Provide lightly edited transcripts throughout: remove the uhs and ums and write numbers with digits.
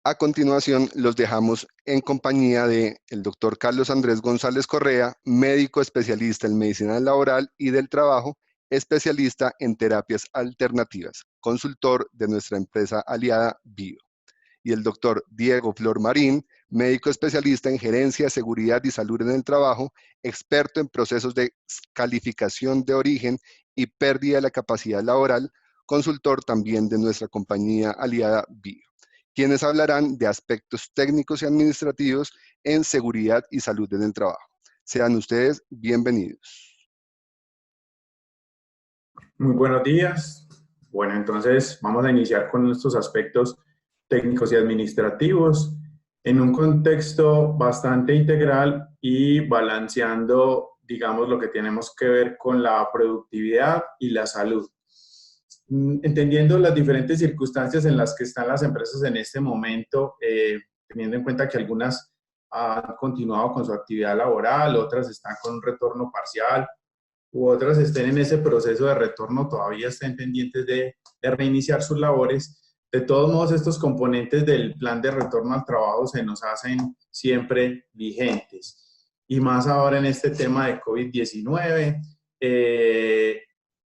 A continuación, los dejamos en compañía de el doctor Carlos Andrés González Correa, médico especialista en medicina laboral y del trabajo, especialista en terapias alternativas, consultor de nuestra empresa aliada BIO. Y el doctor Diego Flor Marín, médico especialista en gerencia, seguridad y salud en el trabajo, experto en procesos de calificación de origen y pérdida de la capacidad laboral, consultor también de nuestra compañía aliada BIO, quienes hablarán de aspectos técnicos y administrativos en seguridad y salud en el trabajo. Sean ustedes bienvenidos. Muy buenos días. Bueno, entonces vamos a iniciar con nuestros aspectos técnicos y administrativos en un contexto bastante integral y balanceando, digamos, lo que tenemos que ver con la productividad y la salud. Entendiendo las diferentes circunstancias en las que están las empresas en este momento, teniendo en cuenta que algunas han continuado con su actividad laboral, otras están con un retorno parcial, u otras estén en ese proceso de retorno, todavía estén pendientes de reiniciar sus labores. De todos modos, estos componentes del plan de retorno al trabajo se nos hacen siempre vigentes. Y más ahora en este tema de COVID-19,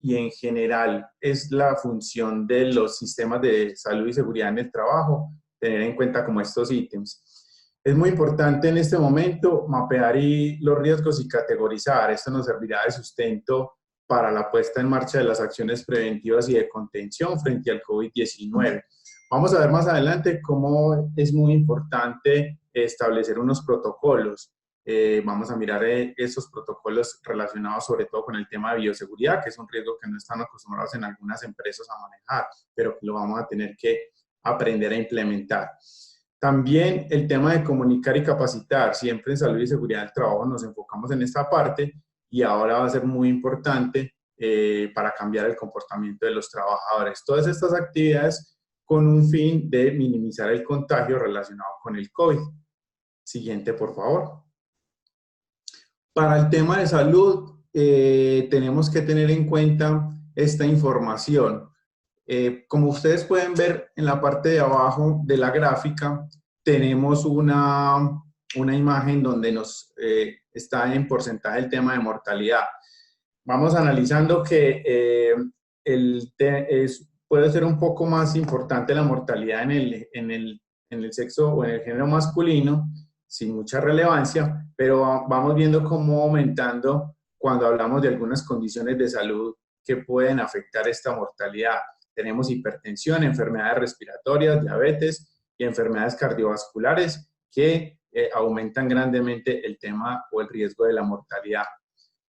y en general es la función de los sistemas de salud y seguridad en el trabajo, tener en cuenta como estos ítems. Es muy importante en este momento mapear los riesgos y categorizar. Esto nos servirá de sustento para la puesta en marcha de las acciones preventivas y de contención frente al COVID-19. Vamos a ver más adelante cómo es muy importante establecer unos protocolos. Vamos a mirar esos protocolos relacionados sobre todo con el tema de bioseguridad, que es un riesgo que no están acostumbrados en algunas empresas a manejar, pero que lo vamos a tener que aprender a implementar. También el tema de comunicar y capacitar. Siempre en salud y seguridad del trabajo nos enfocamos en esta parte y ahora va a ser muy importante para cambiar el comportamiento de los trabajadores. Todas estas actividades con un fin de minimizar el contagio relacionado con el COVID. Siguiente, por favor. Para el tema de salud, tenemos que tener en cuenta esta información. Como ustedes pueden ver en la parte de abajo de la gráfica, tenemos una imagen donde nos está en porcentaje el tema de mortalidad. Vamos analizando que puede ser un poco más importante la mortalidad en el sexo o en el género masculino, sin mucha relevancia, pero vamos viendo cómo aumentando cuando hablamos de algunas condiciones de salud que pueden afectar esta mortalidad. Tenemos hipertensión, enfermedades respiratorias, diabetes y enfermedades cardiovasculares que aumentan grandemente el tema o el riesgo de la mortalidad.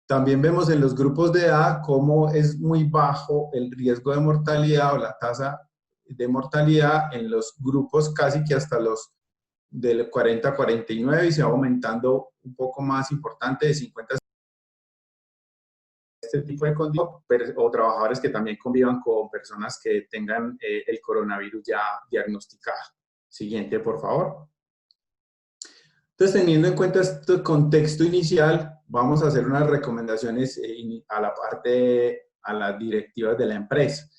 También vemos en los grupos de edad cómo es muy bajo el riesgo de mortalidad o la tasa de mortalidad en los grupos casi que hasta los del 40 a 49 y se va aumentando un poco más importante de 50 a este tipo de condiciones o trabajadores que también convivan con personas que tengan el coronavirus ya diagnosticado. Siguiente, por favor. Entonces, teniendo en cuenta este contexto inicial, vamos a hacer unas recomendaciones a las directivas de la empresa.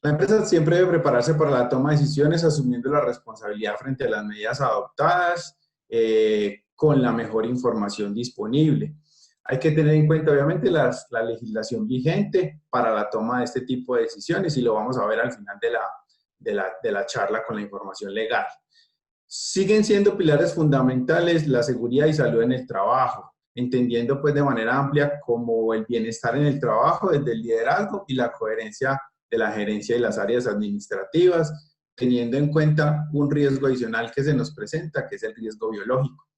La empresa siempre debe prepararse para la toma de decisiones asumiendo la responsabilidad frente a las medidas adoptadas con la mejor información disponible. Hay que tener en cuenta, obviamente, la legislación vigente para la toma de este tipo de decisiones y lo vamos a ver al final de la charla con la información legal. Siguen siendo pilares fundamentales la seguridad y salud en el trabajo, entendiendo pues de manera amplia como el bienestar en el trabajo desde el liderazgo y la coherencia de la gerencia y las áreas administrativas, teniendo en cuenta un riesgo adicional que se nos presenta, que es el riesgo biológico.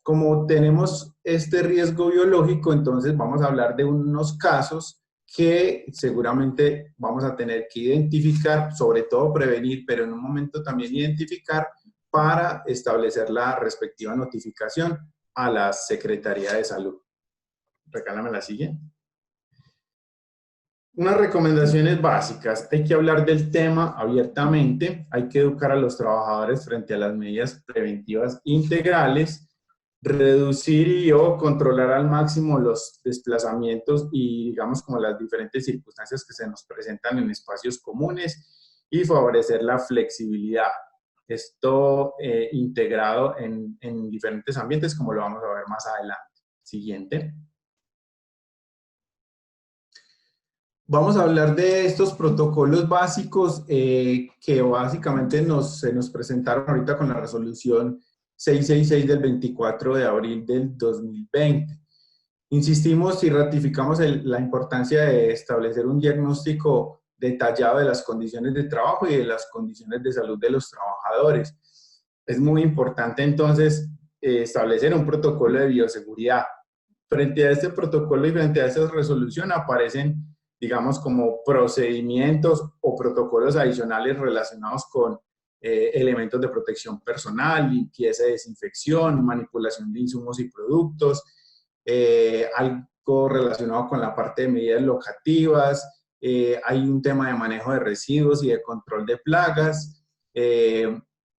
Como tenemos este riesgo biológico, entonces vamos a hablar de unos casos que seguramente vamos a tener que identificar, sobre todo prevenir, pero en un momento también identificar para establecer la respectiva notificación a la Secretaría de Salud. Regálame la siguiente. Unas recomendaciones básicas. Hay que hablar del tema abiertamente, hay que educar a los trabajadores frente a las medidas preventivas integrales, reducir y o controlar al máximo los desplazamientos y digamos como las diferentes circunstancias que se nos presentan en espacios comunes y favorecer la flexibilidad. esto integrado en diferentes ambientes, como lo vamos a ver más adelante. Siguiente. Vamos a hablar de estos protocolos básicos que básicamente se nos presentaron ahorita con la resolución 666 del 24 de abril del 2020. Insistimos y ratificamos la importancia de establecer un diagnóstico detallado de las condiciones de trabajo y de las condiciones de salud de los trabajadores. Es muy importante entonces establecer un protocolo de bioseguridad. Frente a este protocolo y frente a esta resolución aparecen, digamos, como procedimientos o protocolos adicionales relacionados con elementos de protección personal, limpieza y desinfección, manipulación de insumos y productos, algo relacionado con la parte de medidas locativas, hay un tema de manejo de residuos y de control de plagas,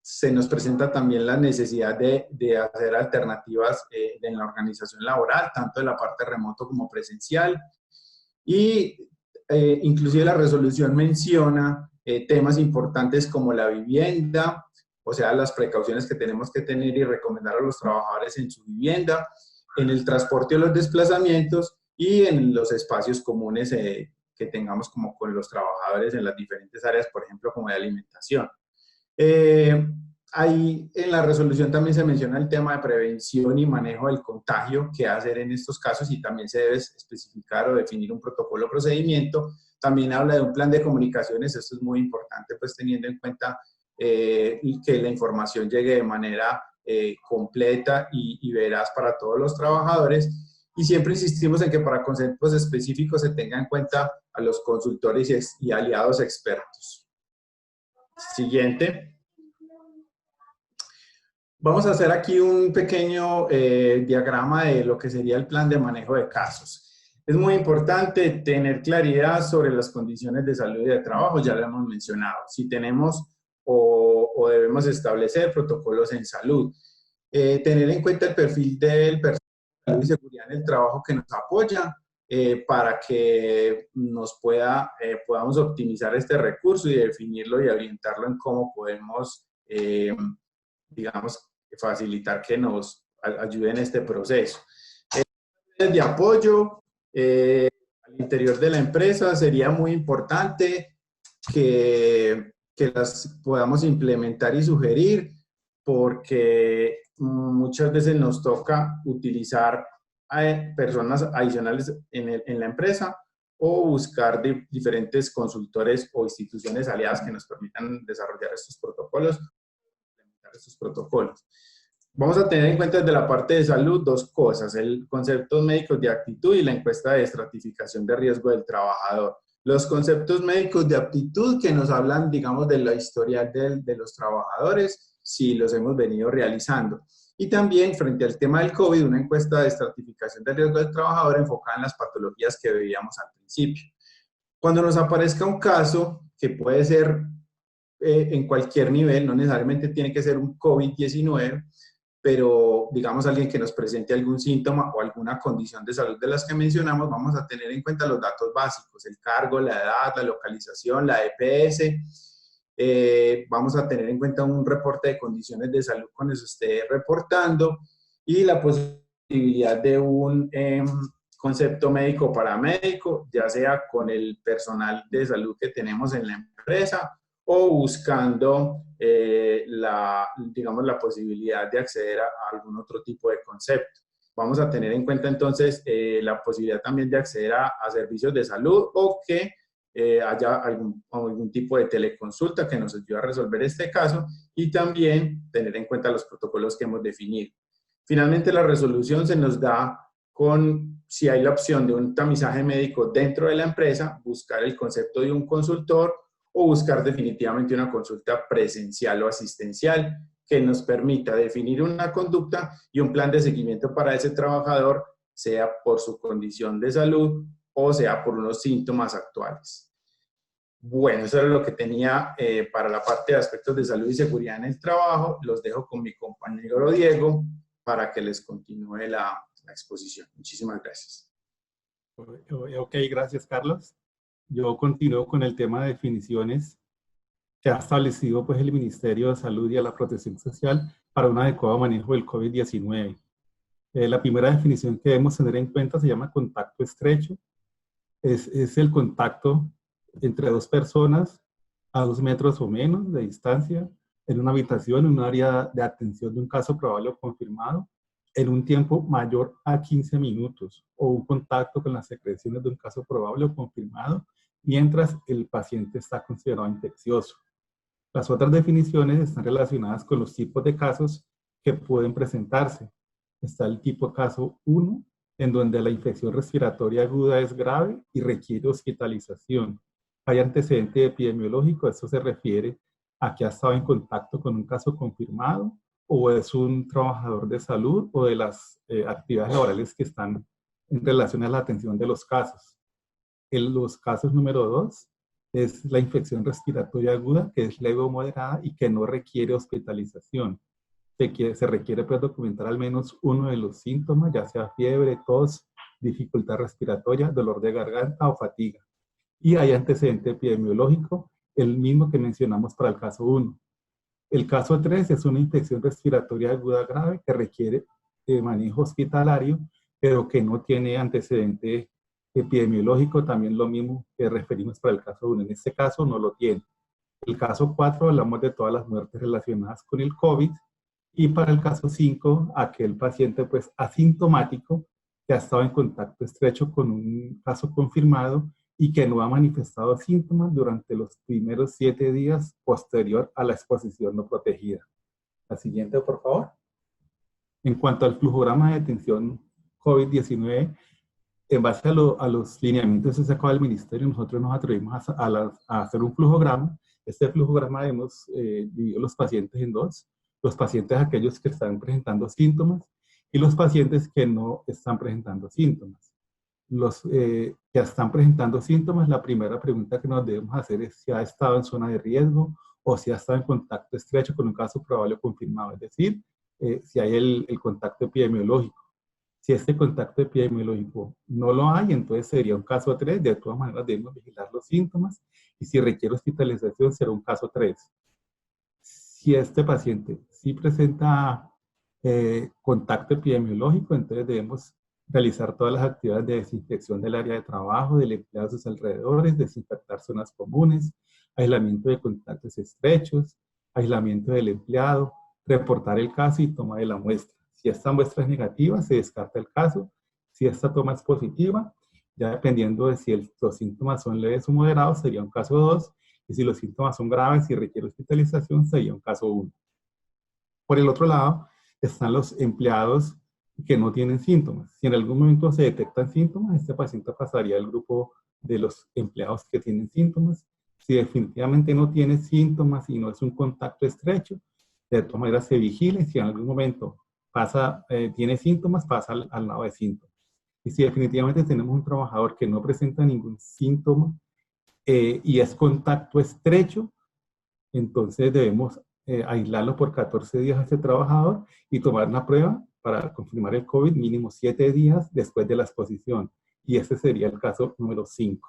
se nos presenta también la necesidad de hacer alternativas en la organización laboral, tanto de la parte remoto como presencial, y inclusive la resolución menciona temas importantes como la vivienda, o sea, las precauciones que tenemos que tener y recomendar a los trabajadores en su vivienda, en el transporte o los desplazamientos y en los espacios comunes que tengamos como con los trabajadores en las diferentes áreas, por ejemplo, como de alimentación. Ahí en la resolución también se menciona el tema de prevención y manejo del contagio, qué hacer en estos casos, y también se debe especificar o definir un protocolo o procedimiento. También habla de un plan de comunicaciones, esto es muy importante, pues teniendo en cuenta que la información llegue de manera completa y veraz para todos los trabajadores. Y siempre insistimos en que para conceptos específicos se tenga en cuenta a los consultores y aliados expertos. Siguiente. Vamos a hacer aquí un pequeño diagrama de lo que sería el plan de manejo de casos. Es muy importante tener claridad sobre las condiciones de salud y de trabajo, ya lo hemos mencionado. Si tenemos o debemos establecer protocolos en salud. Tener en cuenta el perfil del personal de salud y seguridad en el trabajo que nos apoya para que podamos optimizar este recurso y definirlo y orientarlo en cómo podemos, digamos, facilitar que nos ayuden en este proceso. De apoyo al interior de la empresa sería muy importante que las podamos implementar y sugerir, porque muchas veces nos toca utilizar personas adicionales en la empresa o buscar diferentes consultores o instituciones aliadas que nos permitan desarrollar estos protocolos. Vamos a tener en cuenta desde la parte de salud dos cosas: el conceptos médicos de aptitud y la encuesta de estratificación de riesgo del trabajador. Los conceptos médicos de aptitud que nos hablan, digamos, de la historial de los trabajadores, si los hemos venido realizando. Y también, frente al tema del COVID, una encuesta de estratificación de riesgo del trabajador enfocada en las patologías que veíamos al principio. Cuando nos aparezca un caso, que puede ser en cualquier nivel, no necesariamente tiene que ser un COVID-19, pero digamos alguien que nos presente algún síntoma o alguna condición de salud de las que mencionamos, vamos a tener en cuenta los datos básicos: el cargo, la edad, la localización, la EPS. Vamos a tener en cuenta un reporte de condiciones de salud cuando se esté reportando, y la posibilidad de un concepto médico paramédico, ya sea con el personal de salud que tenemos en la empresa o buscando digamos, la posibilidad de acceder a algún otro tipo de concepto. Vamos a tener en cuenta entonces la posibilidad también de acceder a servicios de salud, o que haya algún tipo de teleconsulta que nos ayude a resolver este caso, y también tener en cuenta los protocolos que hemos definido. Finalmente, la resolución se nos da con, si hay la opción de un tamizaje médico dentro de la empresa, buscar el concepto de un consultor o buscar definitivamente una consulta presencial o asistencial que nos permita definir una conducta y un plan de seguimiento para ese trabajador, sea por su condición de salud o sea por unos síntomas actuales. Bueno, eso era lo que tenía para la parte de aspectos de salud y seguridad en el trabajo. Los dejo con mi compañero Diego para que les continúe la exposición. Muchísimas gracias. Ok, gracias, Carlos. Yo continúo con el tema de definiciones que ha establecido pues, el Ministerio de Salud y de la Protección Social para un adecuado manejo del COVID-19. La primera definición que debemos tener en cuenta se llama contacto estrecho. Es el contacto entre dos personas a 2 metros o menos de distancia en una habitación, en un área de atención de un caso probable o confirmado, en un tiempo mayor a 15 minutos, o un contacto con las secreciones de un caso probable o confirmado mientras el paciente está considerado infeccioso. Las otras definiciones están relacionadas con los tipos de casos que pueden presentarse. Está el tipo caso 1, en donde la infección respiratoria aguda es grave y requiere hospitalización. Hay antecedente epidemiológico, esto se refiere a que ha estado en contacto con un caso confirmado o es un trabajador de salud o de las actividades laborales que están en relación a la atención de los casos. Los casos número 2 es la infección respiratoria aguda, que es leve o moderada y que no requiere hospitalización. Se requiere pues, documentar al menos uno de los síntomas, ya sea fiebre, tos, dificultad respiratoria, dolor de garganta o fatiga. Y hay antecedente epidemiológico, el mismo que mencionamos para el caso 1. El caso 3 es una infección respiratoria aguda grave que requiere manejo hospitalario, pero que no tiene antecedente epidemiológico, también lo mismo que referimos para el caso 1. En este caso no lo tiene. El caso 4 hablamos de todas las muertes relacionadas con el COVID, y para el caso 5, aquel paciente pues asintomático que ha estado en contacto estrecho con un caso confirmado y que no ha manifestado síntomas durante los primeros 7 días posterior a la exposición no protegida. La siguiente, por favor. En cuanto al flujograma de detención COVID-19, en base a los lineamientos que sacó del ministerio, nosotros nos atrevimos a hacer un flujograma. Este flujograma hemos dividido los pacientes en dos. Los pacientes aquellos que están presentando síntomas y los pacientes que no están presentando síntomas. Los que están presentando síntomas, la primera pregunta que nos debemos hacer es si ha estado en zona de riesgo o si ha estado en contacto estrecho con un caso probable o confirmado, es decir, si hay el contacto epidemiológico. Si este contacto epidemiológico no lo hay, entonces sería un caso 3, de todas maneras debemos vigilar los síntomas y si requiere hospitalización será un caso 3. Si este paciente sí presenta contacto epidemiológico, entonces debemos realizar todas las actividades de desinfección del área de trabajo, del empleado a sus alrededores, desinfectar zonas comunes, aislamiento de contactos estrechos, aislamiento del empleado, reportar el caso y toma de la muestra. Si esta muestra es negativa, se descarta el caso. Si esta toma es positiva, ya dependiendo de si los síntomas son leves o moderados, sería un caso 2. Y si los síntomas son graves y requiere hospitalización, sería un caso 1. Por el otro lado, están los empleados que no tienen síntomas. Si en algún momento se detectan síntomas, este paciente pasaría al grupo de los empleados que tienen síntomas. Si definitivamente no tiene síntomas y no es un contacto estrecho, de todas maneras se vigila y si en algún momento tiene síntomas, pasa al lado de síntomas. Y si definitivamente tenemos un trabajador que no presenta ningún síntoma y es contacto estrecho, entonces debemos aislarlo por 14 días a este trabajador y tomar una prueba para confirmar el COVID mínimo 7 días después de la exposición. Y ese sería el caso número 5.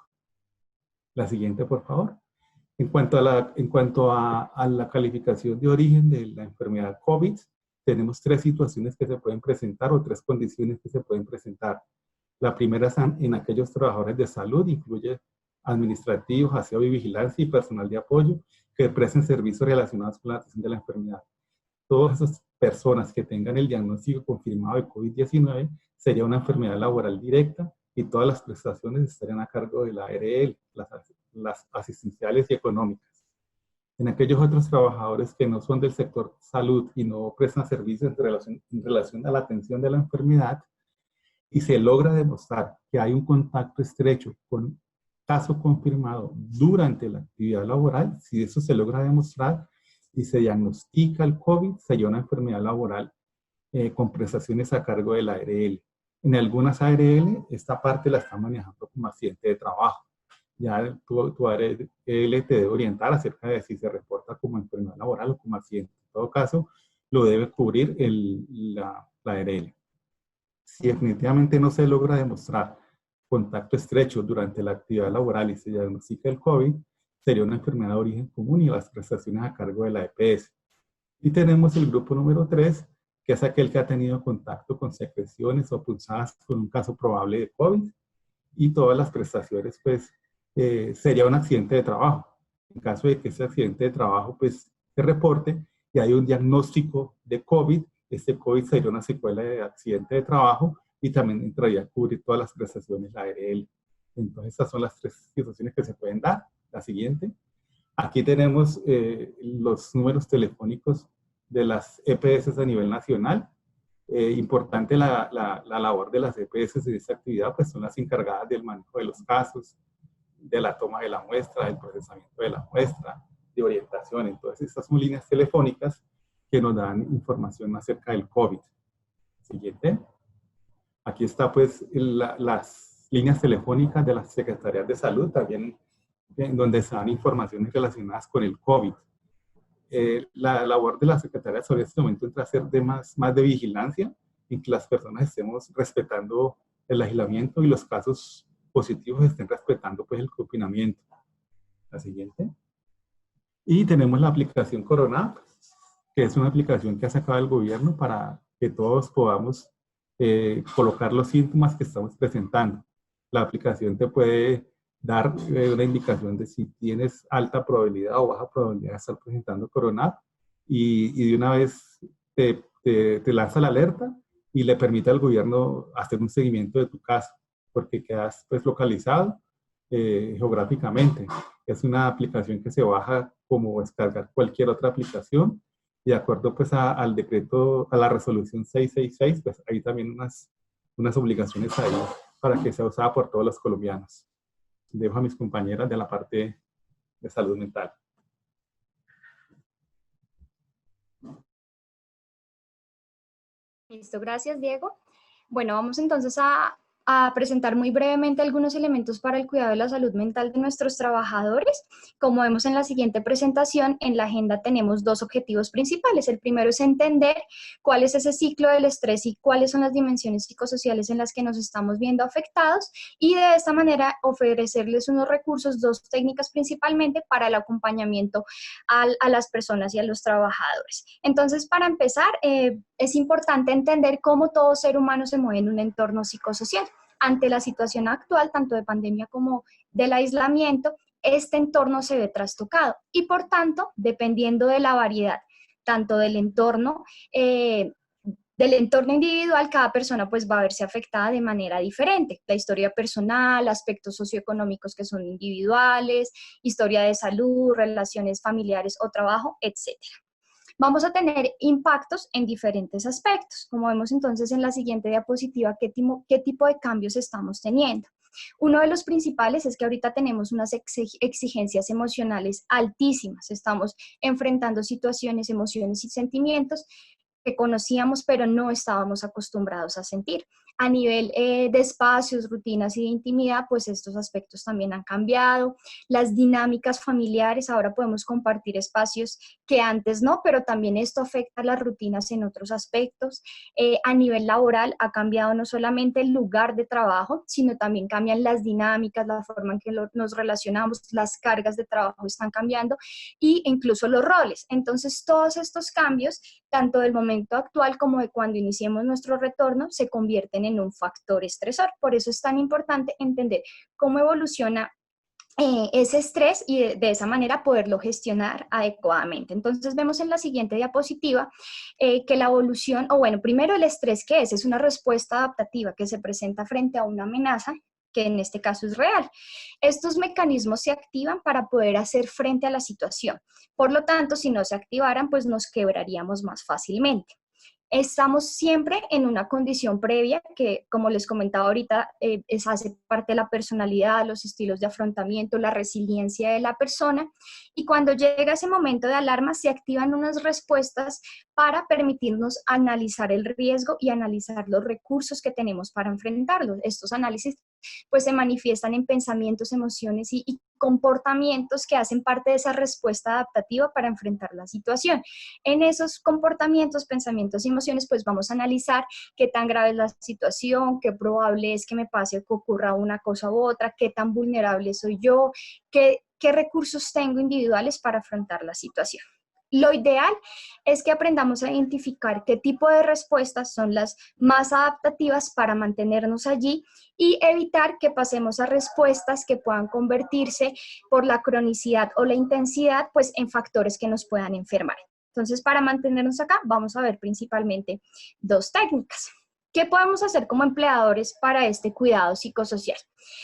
La siguiente, por favor. En cuanto a la calificación de origen de la enfermedad COVID, tenemos 3 situaciones que se pueden presentar o 3 condiciones que se pueden presentar. La primera es en aquellos trabajadores de salud, incluye administrativos, aseo y vigilancia y personal de apoyo que presten servicios relacionados con la atención de la enfermedad. Todas esas personas que tengan el diagnóstico confirmado de COVID-19 sería una enfermedad laboral directa y todas las prestaciones estarían a cargo de la ARL, las asistenciales y económicas. En aquellos otros trabajadores que no son del sector salud y no prestan servicios en relación a la atención de la enfermedad y se logra demostrar que hay un contacto estrecho con caso confirmado durante la actividad laboral, si eso se logra demostrar y se diagnostica el COVID, sería una enfermedad laboral con prestaciones a cargo de la ARL. En algunas ARL, esta parte la está manejando como accidente de trabajo. Ya tu ARL te debe orientar acerca de si se reporta como enfermedad laboral o como accidente. En todo caso, lo debe cubrir la ARL. Si definitivamente no se logra demostrar contacto estrecho durante la actividad laboral y se diagnostica el COVID, sería una enfermedad de origen común y las prestaciones a cargo de la EPS. Y tenemos el grupo número 3, que es aquel que ha tenido contacto con secreciones o punzadas con un caso probable de COVID, y todas las prestaciones, pues, sería un accidente de trabajo. En caso de que ese accidente de trabajo, pues, se reporte y hay un diagnóstico de COVID, este COVID sería una secuela de accidente de trabajo y también entraría a cubrir todas las prestaciones, la ARL. Entonces, estas son las 3 situaciones que se pueden dar. La siguiente. Aquí tenemos los números telefónicos de las EPS a nivel nacional. Importante la labor de las EPS en esta actividad, pues son las encargadas del manejo de los casos, de la toma de la muestra, del procesamiento de la muestra, de orientación. Entonces, estas son líneas telefónicas que nos dan información acerca del COVID. Siguiente. Aquí está, pues, las líneas telefónicas de las Secretarías de Salud, también en donde se dan informaciones relacionadas con el COVID. La labor de la Secretaría de Salud en este momento entra a ser de más de vigilancia, en que las personas estemos respetando el aislamiento y los casos positivos estén respetando, pues, el confinamiento. La siguiente. Y tenemos la aplicación Corona, que es una aplicación que ha sacado el gobierno para que todos podamos colocar los síntomas que estamos presentando. La aplicación te puede dar una indicación de si tienes alta probabilidad o baja probabilidad de estar presentando Corona, y de una vez te lanza la alerta y le permite al gobierno hacer un seguimiento de tu caso, porque quedas, pues, localizado geográficamente. Es una aplicación que se baja como descargar cualquier otra aplicación, y de acuerdo, pues, al decreto, a la resolución 666, pues hay también unas obligaciones ahí para que sea usada por todos los colombianos. Dejo a mis compañeras de la parte de salud mental. Listo, gracias, Diego. Bueno, vamos entonces a presentar muy brevemente algunos elementos para el cuidado de la salud mental de nuestros trabajadores. Como vemos en la siguiente presentación, en la agenda tenemos 2 objetivos principales. El primero es entender cuál es ese ciclo del estrés y cuáles son las dimensiones psicosociales en las que nos estamos viendo afectados, y de esta manera ofrecerles unos recursos, 2 técnicas principalmente para el acompañamiento a las personas y a los trabajadores. Entonces, para empezar, es importante entender cómo todo ser humano se mueve en un entorno psicosocial. Ante la situación actual, tanto de pandemia como del aislamiento, este entorno se ve trastocado y, por tanto, dependiendo de la variedad, tanto del entorno individual, cada persona, pues, va a verse afectada de manera diferente. La historia personal, aspectos socioeconómicos que son individuales, historia de salud, relaciones familiares o trabajo, etc. Vamos a tener impactos en diferentes aspectos. Como vemos entonces en la siguiente diapositiva, qué tipo de cambios estamos teniendo. Uno de los principales es que ahorita tenemos unas exigencias emocionales altísimas. Estamos enfrentando situaciones, emociones y sentimientos que conocíamos, pero no estábamos acostumbrados a sentir. A nivel de espacios, rutinas y de intimidad, pues estos aspectos también han cambiado. Las dinámicas familiares, ahora podemos compartir espacios que antes no, pero también esto afecta las rutinas en otros aspectos. A nivel laboral ha cambiado no solamente el lugar de trabajo, sino también cambian las dinámicas, la forma en que nos relacionamos, las cargas de trabajo están cambiando, e incluso los roles. Entonces, todos estos cambios, tanto del momento actual como de cuando iniciemos nuestro retorno, se convierten en un factor estresor. Por eso es tan importante entender cómo evoluciona ese estrés y de esa manera poderlo gestionar adecuadamente. Entonces vemos en la siguiente diapositiva que la evolución, o bueno, primero el estrés, ¿qué es? Es una respuesta adaptativa que se presenta frente a una amenaza, que en este caso es real. Estos mecanismos se activan para poder hacer frente a la situación. Por lo tanto, si no se activaran, pues nos quebraríamos más fácilmente. Estamos siempre en una condición previa que, como les comentaba ahorita, hace parte de la personalidad, los estilos de afrontamiento, la resiliencia de la persona, y cuando llega ese momento de alarma se activan unas respuestas para permitirnos analizar el riesgo y analizar los recursos que tenemos para enfrentarlo. Estos análisis, pues, se manifiestan en pensamientos, emociones y comportamientos que hacen parte de esa respuesta adaptativa para enfrentar la situación. En esos comportamientos, pensamientos y emociones, pues vamos a analizar qué tan grave es la situación, qué probable es que me pase o que ocurra una cosa u otra, qué tan vulnerable soy yo, qué qué recursos tengo individuales para afrontar la situación. Lo ideal es que aprendamos a identificar qué tipo de respuestas son las más adaptativas para mantenernos allí y evitar que pasemos a respuestas que puedan convertirse por la cronicidad o la intensidad pues en factores que nos puedan enfermar. Entonces, para mantenernos acá, vamos a ver principalmente dos técnicas. ¿Qué podemos hacer como empleadores para este cuidado psicosocial?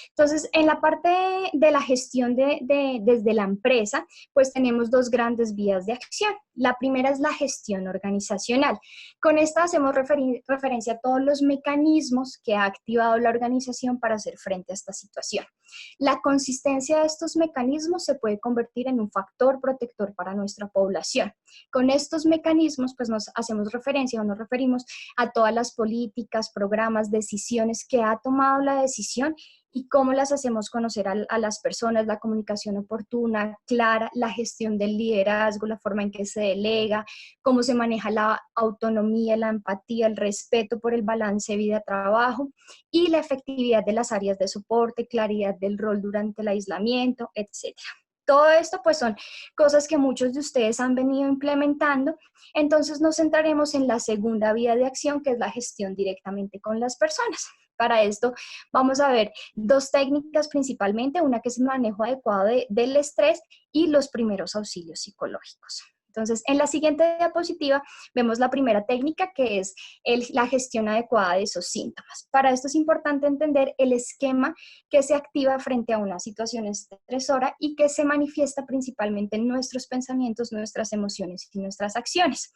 Entonces, en la parte de la gestión desde la empresa, pues tenemos dos grandes vías de acción. La primera es la gestión organizacional. Con esta hacemos referencia a todos los mecanismos que ha activado la organización para hacer frente a esta situación. La consistencia de estos mecanismos se puede convertir en un factor protector para nuestra población. Con estos mecanismos, pues nos hacemos referencia o nos referimos a todas las políticas, programas, decisiones que ha tomado la decisión y cómo las hacemos conocer a las personas, la comunicación oportuna, clara, la gestión del liderazgo, la forma en que se delega, cómo se maneja la autonomía, la empatía, el respeto por el balance vida-trabajo y la efectividad de las áreas de soporte, claridad del rol durante el aislamiento, etc. Todo esto pues son cosas que muchos de ustedes han venido implementando, entonces nos centraremos en la segunda vía de acción, que es la gestión directamente con las personas. Para esto vamos a ver dos técnicas principalmente, una que es el manejo adecuado del estrés y los primeros auxilios psicológicos. Entonces, en la siguiente diapositiva vemos la primera técnica, que es la gestión adecuada de esos síntomas. Para esto es importante entender el esquema que se activa frente a una situación estresora y que se manifiesta principalmente en nuestros pensamientos, nuestras emociones y nuestras acciones.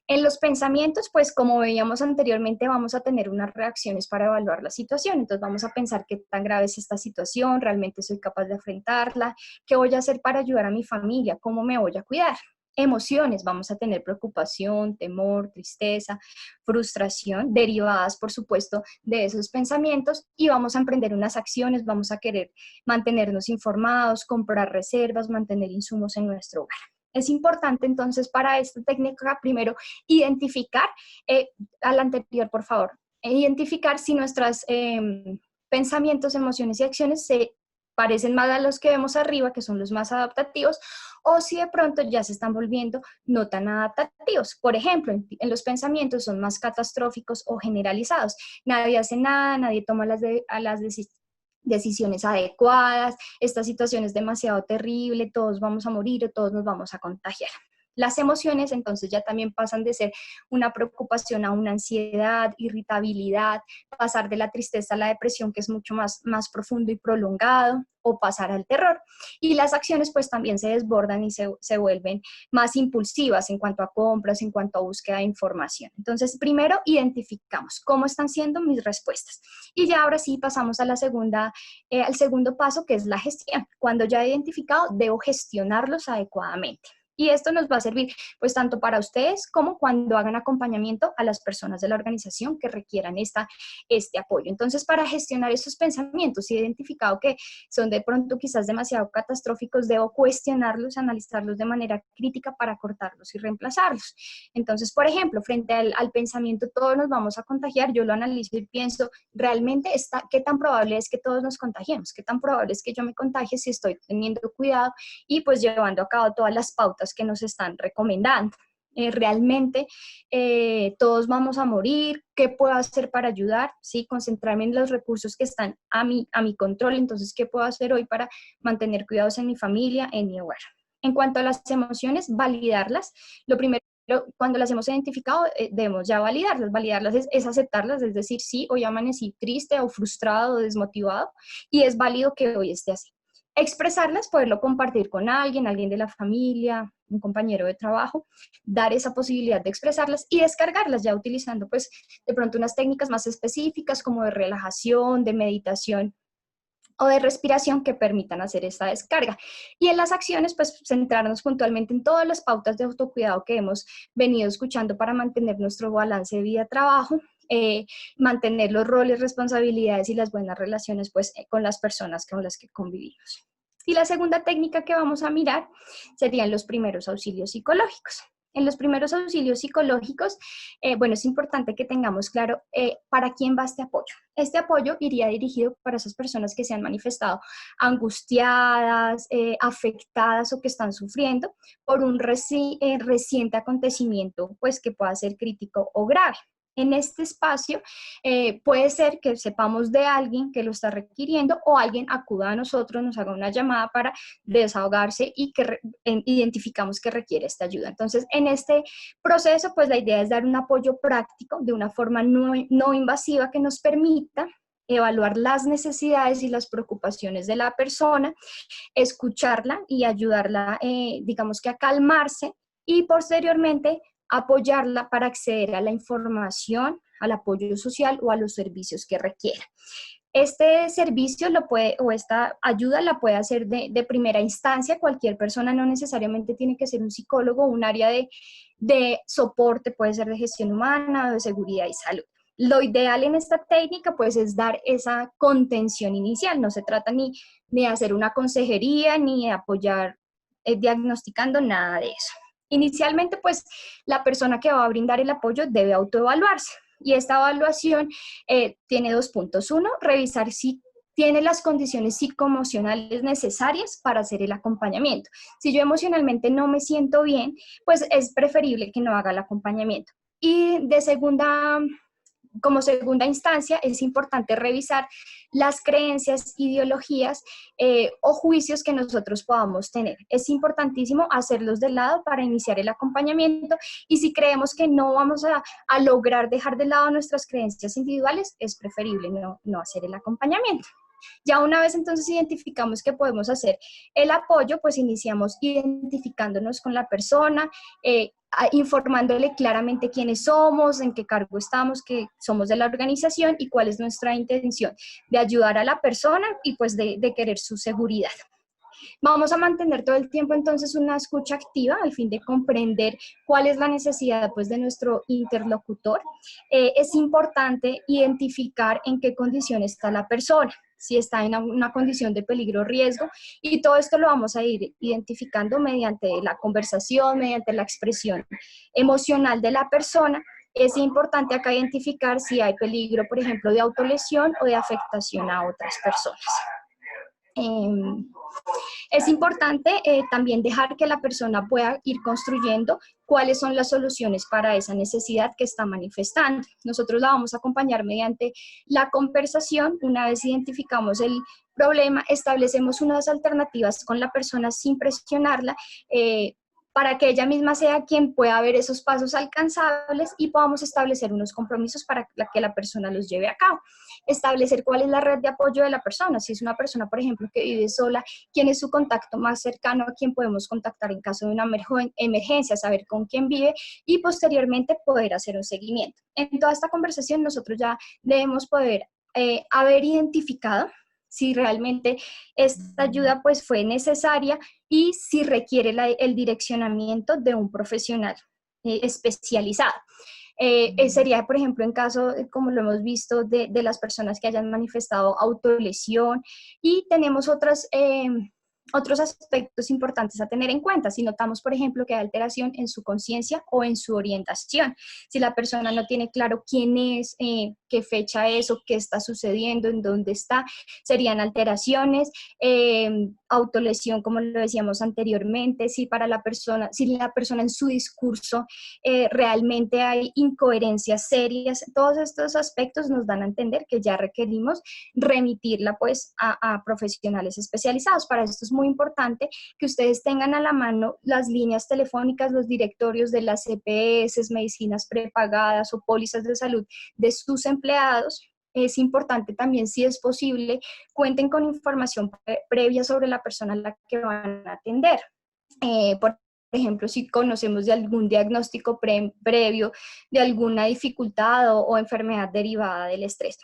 En los pensamientos, pues como veíamos anteriormente, vamos a tener unas reacciones para evaluar la situación. Entonces vamos a pensar qué tan grave es esta situación, realmente soy capaz de enfrentarla, qué voy a hacer para ayudar a mi familia, cómo me voy a cuidar. Emociones, vamos a tener preocupación, temor, tristeza, frustración, derivadas por supuesto de esos pensamientos, y vamos a emprender unas acciones, vamos a querer mantenernos informados, comprar reservas, mantener insumos en nuestro hogar. Es importante entonces para esta técnica primero identificar, al anterior por favor, identificar si nuestros pensamientos, emociones y acciones se parecen más a los que vemos arriba, que son los más adaptativos, o si de pronto ya se están volviendo no tan adaptativos. Por ejemplo, en los pensamientos son más catastróficos o generalizados. Nadie hace nada, nadie toma las decisiones adecuadas, esta situación es demasiado terrible, todos vamos a morir o todos nos vamos a contagiar. Las emociones entonces ya también pasan de ser una preocupación a una ansiedad, irritabilidad, pasar de la tristeza a la depresión, que es mucho más profundo y prolongado, o pasar al terror. Y las acciones pues también se desbordan y se vuelven más impulsivas en cuanto a compras, en cuanto a búsqueda de información. Entonces primero identificamos cómo están siendo mis respuestas. Y ya ahora sí pasamos a al segundo paso, que es la gestión. Cuando ya he identificado, debo gestionarlos adecuadamente. Y esto nos va a servir pues tanto para ustedes como cuando hagan acompañamiento a las personas de la organización que requieran este apoyo. Entonces, para gestionar estos pensamientos, si he identificado que son de pronto quizás demasiado catastróficos, debo cuestionarlos, analizarlos de manera crítica para cortarlos y reemplazarlos. Entonces, por ejemplo, frente al pensamiento todos nos vamos a contagiar, yo lo analizo y pienso, ¿realmente qué tan probable es que todos nos contagiemos? ¿Qué tan probable es que yo me contagie si estoy teniendo cuidado y pues llevando a cabo todas las pautas que nos están recomendando? Realmente todos vamos a morir, ¿qué puedo hacer para ayudar? ¿Sí? Concentrarme en los recursos que están a mi control, entonces, ¿qué puedo hacer hoy para mantener cuidados en mi familia, en mi hogar? En cuanto a las emociones, validarlas. Lo primero, cuando las hemos identificado, debemos ya validarlas es aceptarlas, es decir, sí, hoy amanecí triste o frustrado o desmotivado y es válido que hoy esté así. Expresarlas, poderlo compartir con alguien de la familia, un compañero de trabajo, dar esa posibilidad de expresarlas y descargarlas ya utilizando pues de pronto unas técnicas más específicas como de relajación, de meditación o de respiración que permitan hacer esta descarga. Y en las acciones, pues centrarnos puntualmente en todas las pautas de autocuidado que hemos venido escuchando para mantener nuestro balance de vida-trabajo, mantener los roles, responsabilidades y las buenas relaciones pues con las personas con las que convivimos. Y la segunda técnica que vamos a mirar serían los primeros auxilios psicológicos. En los primeros auxilios psicológicos, bueno, es importante que tengamos claro para quién va este apoyo. Este apoyo iría dirigido para esas personas que se han manifestado angustiadas, afectadas o que están sufriendo por un reciente acontecimiento, pues que pueda ser crítico o grave. En este espacio puede ser que sepamos de alguien que lo está requiriendo o alguien acuda a nosotros, nos haga una llamada para desahogarse y que identificamos que requiere esta ayuda. Entonces, en este proceso, pues la idea es dar un apoyo práctico de una forma no invasiva que nos permita evaluar las necesidades y las preocupaciones de la persona, escucharla y ayudarla, digamos que a calmarse y posteriormente apoyarla para acceder a la información, al apoyo social o a los servicios que requiera. Este servicio o esta ayuda la puede hacer de primera instancia cualquier persona, no necesariamente tiene que ser un psicólogo, un área de soporte, puede ser de gestión humana, de seguridad y salud. Lo ideal en esta técnica pues es dar esa contención inicial, no se trata ni de hacer una consejería ni de apoyar diagnosticando, nada de eso. Inicialmente, pues, la persona que va a brindar el apoyo debe autoevaluarse y esta evaluación tiene 2 puntos. 1, revisar si tiene las condiciones psicoemocionales necesarias para hacer el acompañamiento. Si yo emocionalmente no me siento bien, pues es preferible que no haga el acompañamiento. Y como segunda instancia, es importante revisar las creencias, ideologías o juicios que nosotros podamos tener. Es importantísimo hacerlos de lado para iniciar el acompañamiento y si creemos que no vamos a lograr dejar de lado nuestras creencias individuales, es preferible no hacer el acompañamiento. Ya una vez entonces identificamos que podemos hacer el apoyo, pues iniciamos identificándonos con la persona, informándole claramente quiénes somos, en qué cargo estamos, que somos de la organización y cuál es nuestra intención de ayudar a la persona y pues de querer su seguridad. Vamos a mantener todo el tiempo entonces una escucha activa al fin de comprender cuál es la necesidad pues, de nuestro interlocutor. Es importante identificar en qué condición está la persona, si está en una condición de peligro o riesgo, y todo esto lo vamos a ir identificando mediante la conversación, mediante la expresión emocional de la persona. Es importante acá identificar si hay peligro, por ejemplo, de autolesión o de afectación a otras personas. Es importante también dejar que la persona pueda ir construyendo cuáles son las soluciones para esa necesidad que está manifestando. Nosotros la vamos a acompañar mediante la conversación. Una vez identificamos el problema, establecemos unas alternativas con la persona sin presionarla, para que ella misma sea quien pueda ver esos pasos alcanzables y podamos establecer unos compromisos para que la persona los lleve a cabo. Establecer cuál es la red de apoyo de la persona. Si es una persona, por ejemplo, que vive sola, quién es su contacto más cercano, a quién podemos contactar en caso de una emergencia, saber con quién vive y posteriormente poder hacer un seguimiento. En toda esta conversación nosotros ya debemos poder haber identificado si realmente esta ayuda pues fue necesaria y si requiere el direccionamiento de un profesional especializado. Sería, por ejemplo, en caso, como lo hemos visto, de las personas que hayan manifestado autolesión y tenemos otros aspectos importantes a tener en cuenta. Si notamos, por ejemplo, que hay alteración en su conciencia o en su orientación, si la persona no tiene claro quién es, qué fecha es o qué está sucediendo, en dónde está, serían alteraciones, autolesión, como lo decíamos anteriormente, si la persona en su discurso realmente hay incoherencias serias, todos estos aspectos nos dan a entender que ya requerimos remitirla pues a profesionales especializados. Para esto es muy importante que ustedes tengan a la mano las líneas telefónicas, los directorios de las EPS, medicinas prepagadas o pólizas de salud de sus empleados. Es importante también, si es posible, cuenten con información previa sobre la persona a la que van a atender. Por ejemplo, si conocemos de algún diagnóstico previo, de alguna dificultad o enfermedad derivada del estrés.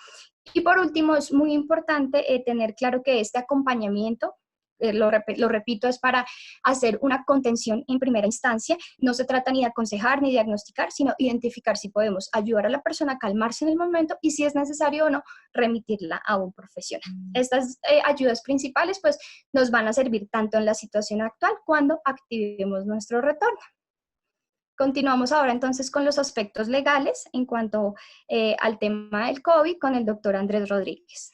Y por último, es muy importante tener claro que este acompañamiento, lo repito, es para hacer una contención en primera instancia. No se trata ni de aconsejar ni diagnosticar, sino identificar si podemos ayudar a la persona a calmarse en el momento y si es necesario o no, remitirla a un profesional. Estas ayudas principales pues nos van a servir tanto en la situación actual cuando activemos nuestro retorno. Continuamos ahora entonces con los aspectos legales en cuanto al tema del COVID con el doctor Andrés Rodríguez.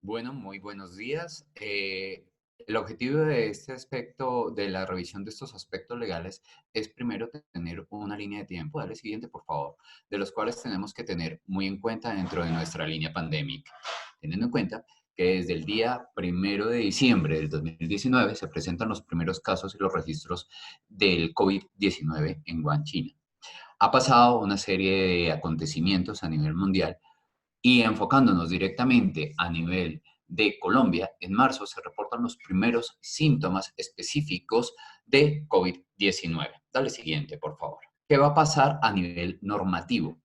Bueno, muy buenos días. El objetivo de este aspecto, de la revisión de estos aspectos legales, es primero tener una línea de tiempo, dale siguiente por favor, de los cuales tenemos que tener muy en cuenta dentro de nuestra línea pandémica, teniendo en cuenta que desde el día 1 de diciembre del 2019 se presentan los primeros casos y los registros del COVID-19 en Wuhan, China. Ha pasado una serie de acontecimientos a nivel mundial y enfocándonos directamente a nivel de Colombia, en marzo se reportan los primeros síntomas específicos de COVID-19. Dale siguiente, por favor. ¿Qué va a pasar a nivel normativo?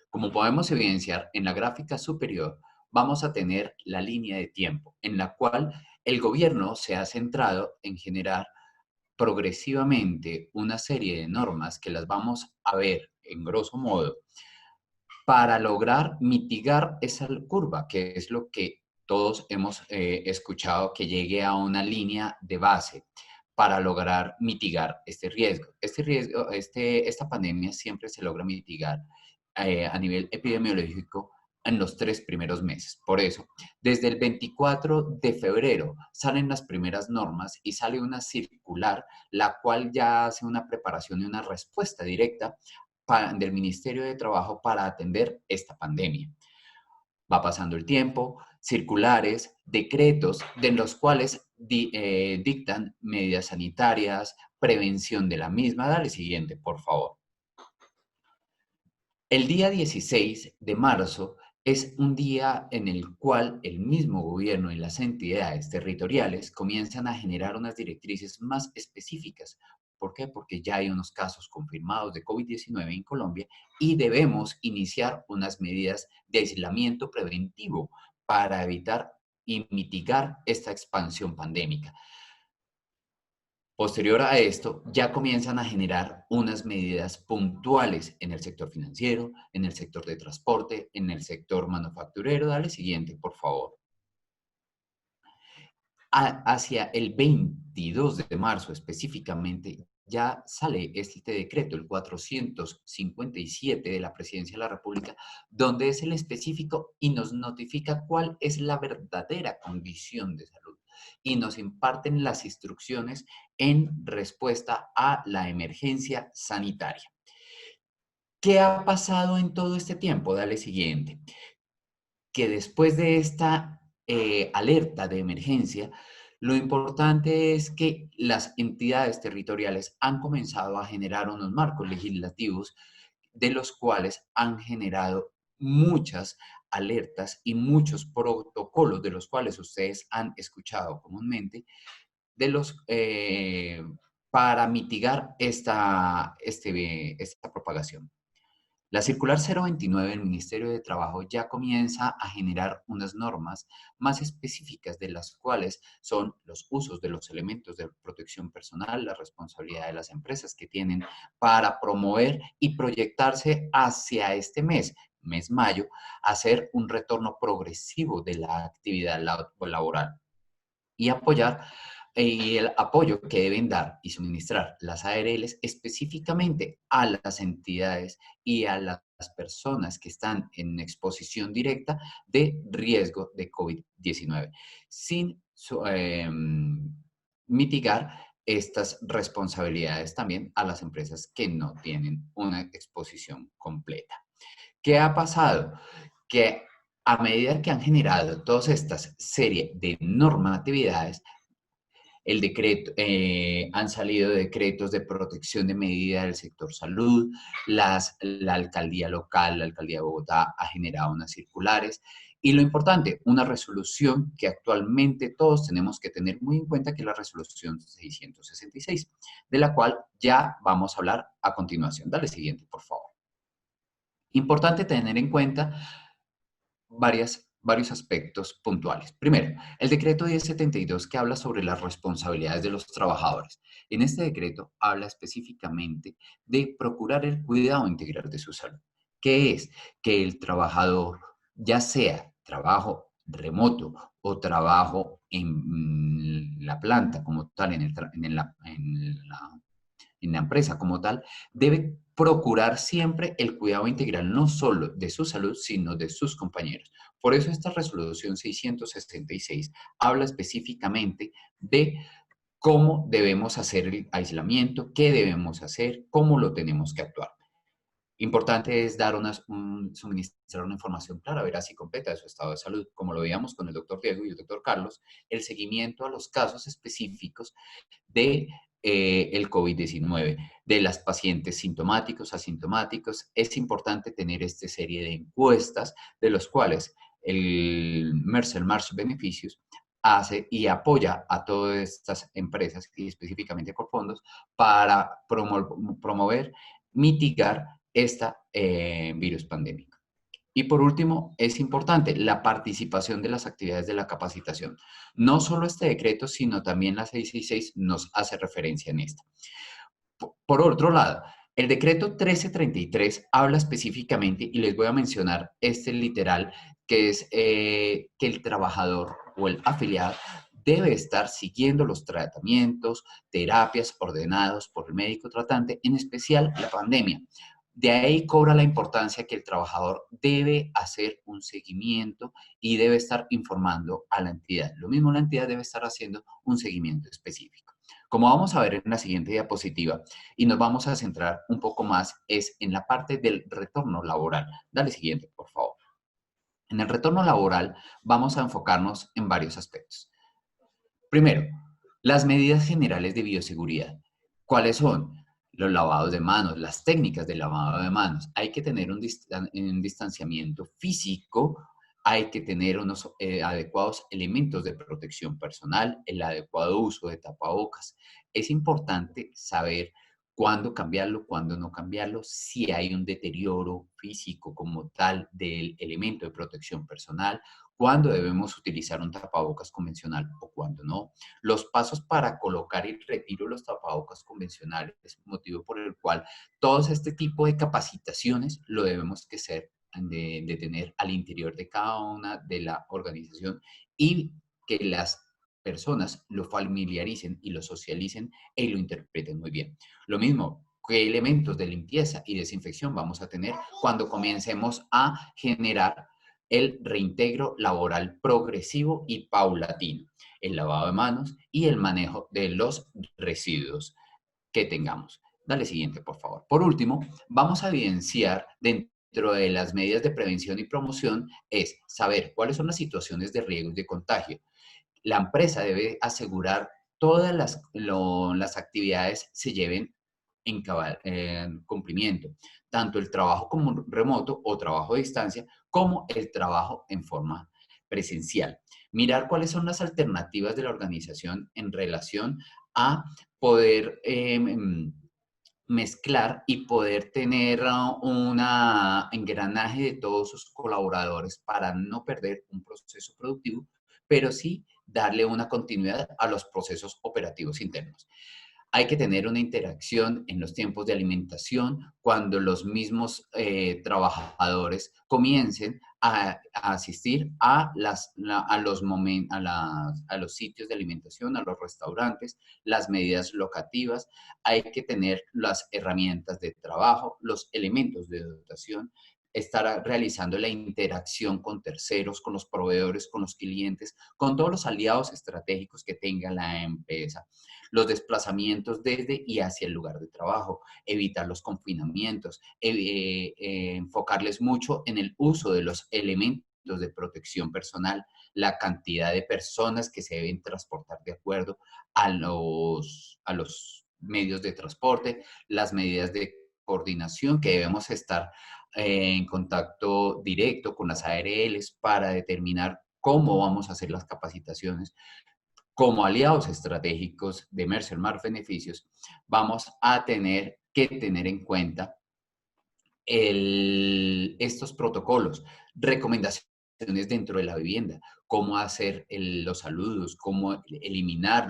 Como podemos evidenciar en la gráfica superior, vamos a tener la línea de tiempo en la cual el gobierno se ha centrado en generar progresivamente una serie de normas que las vamos a ver en grosso modo para lograr mitigar esa curva, que es lo que todos hemos escuchado, que llegue a una línea de base para lograr mitigar este riesgo. Esta pandemia siempre se logra mitigar a nivel epidemiológico en los 3 primeros meses. Por eso, desde el 24 de febrero salen las primeras normas y sale una circular, la cual ya hace una preparación y una respuesta directa del Ministerio de Trabajo para atender esta pandemia. Va pasando el tiempo, circulares, decretos, de los cuales dictan medidas sanitarias, prevención de la misma. Dale siguiente, por favor. El día 16 de marzo es un día en el cual el mismo gobierno y las entidades territoriales comienzan a generar unas directrices más específicas. ¿Por qué? Porque ya hay unos casos confirmados de COVID-19 en Colombia y debemos iniciar unas medidas de aislamiento preventivo para evitar y mitigar esta expansión pandémica. Posterior a esto, ya comienzan a generar unas medidas puntuales en el sector financiero, en el sector de transporte, en el sector manufacturero. Dale siguiente, por favor. Hacia el 22 de marzo específicamente, ya sale este decreto, el 457 de la Presidencia de la República, donde es el específico y nos notifica cuál es la verdadera condición de salud y nos imparten las instrucciones en respuesta a la emergencia sanitaria. ¿Qué ha pasado en todo este tiempo? Dale siguiente. Que después de esta alerta de emergencia, lo importante es que las entidades territoriales han comenzado a generar unos marcos legislativos de los cuales han generado muchas alertas y muchos protocolos de los cuales ustedes han escuchado comúnmente para mitigar esta propagación. La circular 029 del Ministerio de Trabajo ya comienza a generar unas normas más específicas de las cuales son los usos de los elementos de protección personal, la responsabilidad de las empresas que tienen para promover y proyectarse hacia este mes mayo, hacer un retorno progresivo de la actividad laboral y apoyar y el apoyo que deben dar y suministrar las ARLs específicamente a las entidades y a las personas que están en exposición directa de riesgo de COVID-19, sin mitigar estas responsabilidades también a las empresas que no tienen una exposición completa. ¿Qué ha pasado? Que a medida que han generado todas estas serie de normatividades, el decreto, han salido decretos de protección de medida del sector salud, la alcaldía local, la alcaldía de Bogotá ha generado unas circulares y lo importante, una resolución que actualmente todos tenemos que tener muy en cuenta, que es la resolución 666, de la cual ya vamos a hablar a continuación. Dale siguiente, por favor. Importante tener en cuenta varios aspectos puntuales. Primero, el decreto 1072 que habla sobre las responsabilidades de los trabajadores. En este decreto habla específicamente de procurar el cuidado integral de su salud. ¿Qué es? Que el trabajador, ya sea trabajo remoto o trabajo en la planta como tal, en la en la empresa como tal, debe procurar siempre el cuidado integral, no solo de su salud, sino de sus compañeros. Por eso esta resolución 666 habla específicamente de cómo debemos hacer el aislamiento, qué debemos hacer, cómo lo tenemos que actuar. Importante es dar suministrar una información clara, veraz y completa de su estado de salud, como lo veíamos con el doctor Diego y el doctor Carlos, el seguimiento a los casos específicos de el COVID-19, de las pacientes sintomáticos, asintomáticos. Es importante tener esta serie de encuestas de los cuales el Mercer Marsh Beneficios hace y apoya a todas estas empresas y específicamente con fondos para promover, mitigar esta virus pandémico. Y por último, es importante la participación de las actividades de la capacitación. No solo este decreto, sino también la 666 nos hace referencia en esta. Por otro lado, el decreto 1333 habla específicamente, y les voy a mencionar este literal, que es que el trabajador o el afiliado debe estar siguiendo los tratamientos, terapias ordenados por el médico tratante, en especial la pandemia. De ahí cobra la importancia que el trabajador debe hacer un seguimiento y debe estar informando a la entidad. Lo mismo la entidad debe estar haciendo un seguimiento específico. Como vamos a ver en la siguiente diapositiva, y nos vamos a centrar un poco más, es en la parte del retorno laboral. Dale siguiente, por favor. En el retorno laboral vamos a enfocarnos en varios aspectos. Primero, las medidas generales de bioseguridad. ¿Cuáles son? Los lavados de manos, las técnicas de lavado de manos. Hay que tener un distanciamiento físico, hay que tener unos adecuados elementos de protección personal, el adecuado uso de tapabocas. Es importante saber cuándo cambiarlo, cuándo no cambiarlo, si hay un deterioro físico como tal del elemento de protección personal, cuándo debemos utilizar un tapabocas convencional o cuándo no. Los pasos para colocar y retiro los tapabocas convencionales, motivo por el cual todo este tipo de capacitaciones lo debemos que ser de tener al interior de cada una de la organización y que las personas lo familiaricen y lo socialicen y lo interpreten muy bien. Lo mismo, qué elementos de limpieza y desinfección vamos a tener cuando comencemos a generar el reintegro laboral progresivo y paulatino, el lavado de manos y el manejo de los residuos que tengamos. Dale siguiente, por favor. Por último, vamos a evidenciar dentro de las medidas de prevención y promoción es saber cuáles son las situaciones de riesgo de contagio. La empresa debe asegurar todas las actividades se lleven en cumplimiento, tanto el trabajo como remoto o trabajo a distancia, como el trabajo en forma presencial. Mirar cuáles son las alternativas de la organización en relación a poder mezclar y poder tener un engranaje de todos sus colaboradores para no perder un proceso productivo, pero sí darle una continuidad a los procesos operativos internos. Hay que tener una interacción en los tiempos de alimentación cuando los mismos trabajadores comiencen a asistir a los sitios de alimentación, a los restaurantes, las medidas locativas. Hay que tener las herramientas de trabajo, los elementos de dotación, estar realizando la interacción con terceros, con los proveedores, con los clientes, con todos los aliados estratégicos que tenga la empresa. Los desplazamientos desde y hacia el lugar de trabajo, evitar los confinamientos, enfocarles mucho en el uso de los elementos de protección personal, la cantidad de personas que se deben transportar de acuerdo a los medios de transporte, las medidas de coordinación que debemos estar en contacto directo con las ARLs para determinar cómo vamos a hacer las capacitaciones. Como aliados estratégicos de Mercer Marsh Beneficios, vamos a tener que tener en cuenta estos protocolos, recomendaciones dentro de la vivienda, cómo hacer los saludos, cómo eliminar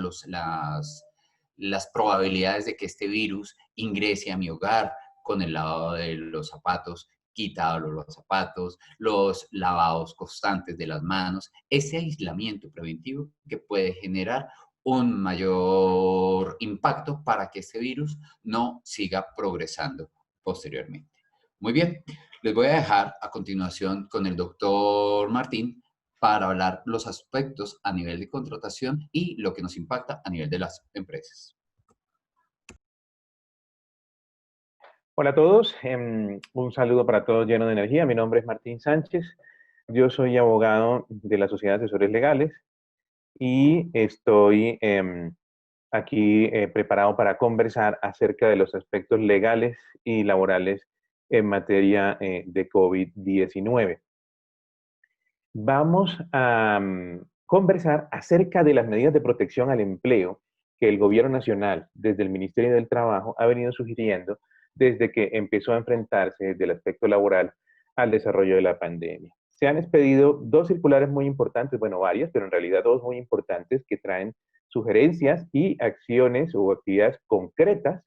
las probabilidades de que este virus ingrese a mi hogar con el lavado de los zapatos, quitado los zapatos, los lavados constantes de las manos, ese aislamiento preventivo que puede generar un mayor impacto para que este virus no siga progresando posteriormente. Muy bien, les voy a dejar a continuación con el doctor Martín para hablar los aspectos a nivel de contratación y lo que nos impacta a nivel de las empresas. Hola a todos, un saludo para todos lleno de energía. Mi nombre es Martín Sánchez, yo soy abogado de la Sociedad de Asesores Legales y estoy aquí preparado para conversar acerca de los aspectos legales y laborales en materia de COVID-19. Vamos a conversar acerca de las medidas de protección al empleo que el Gobierno Nacional, desde el Ministerio del Trabajo, ha venido sugiriendo desde que empezó a enfrentarse desde el aspecto laboral al desarrollo de la pandemia. Se han expedido dos circulares muy importantes, bueno, varias, pero en realidad dos muy importantes que traen sugerencias y acciones o actividades concretas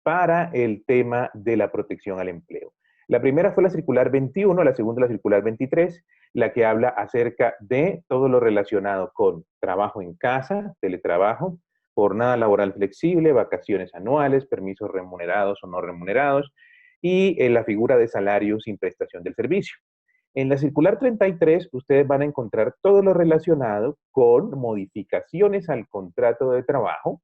para el tema de la protección al empleo. La primera fue la circular 21, la segunda la circular 23, la que habla acerca de todo lo relacionado con trabajo en casa, teletrabajo, jornada laboral flexible, vacaciones anuales, permisos remunerados o no remunerados y la figura de salario sin prestación del servicio. En la circular 33 ustedes van a encontrar todo lo relacionado con modificaciones al contrato de trabajo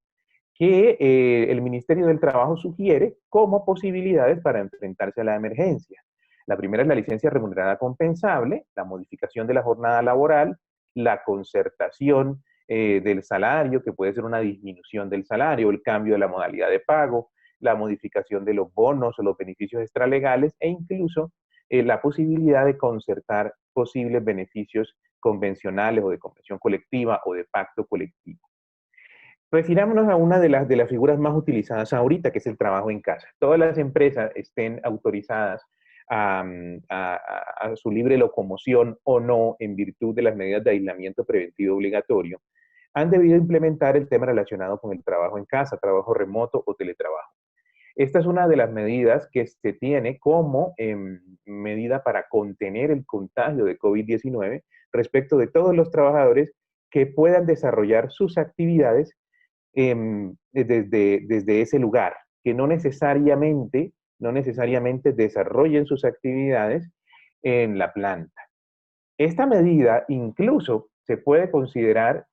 que el Ministerio del Trabajo sugiere como posibilidades para enfrentarse a la emergencia. La primera es la licencia remunerada compensable, la modificación de la jornada laboral, la concertación del salario, que puede ser una disminución del salario, el cambio de la modalidad de pago, la modificación de los bonos o los beneficios extralegales e incluso la posibilidad de concertar posibles beneficios convencionales o de convención colectiva o de pacto colectivo. Refirámonos a una de las figuras más utilizadas ahorita, que es el trabajo en casa. Todas las empresas estén autorizadas a su libre locomoción o no en virtud de las medidas de aislamiento preventivo obligatorio, han debido implementar el tema relacionado con el trabajo en casa, trabajo remoto o teletrabajo. Esta es una de las medidas que se tiene como medida para contener el contagio de COVID-19 respecto de todos los trabajadores que puedan desarrollar sus actividades desde ese lugar, que no necesariamente desarrollen sus actividades en la planta. Esta medida incluso se puede considerar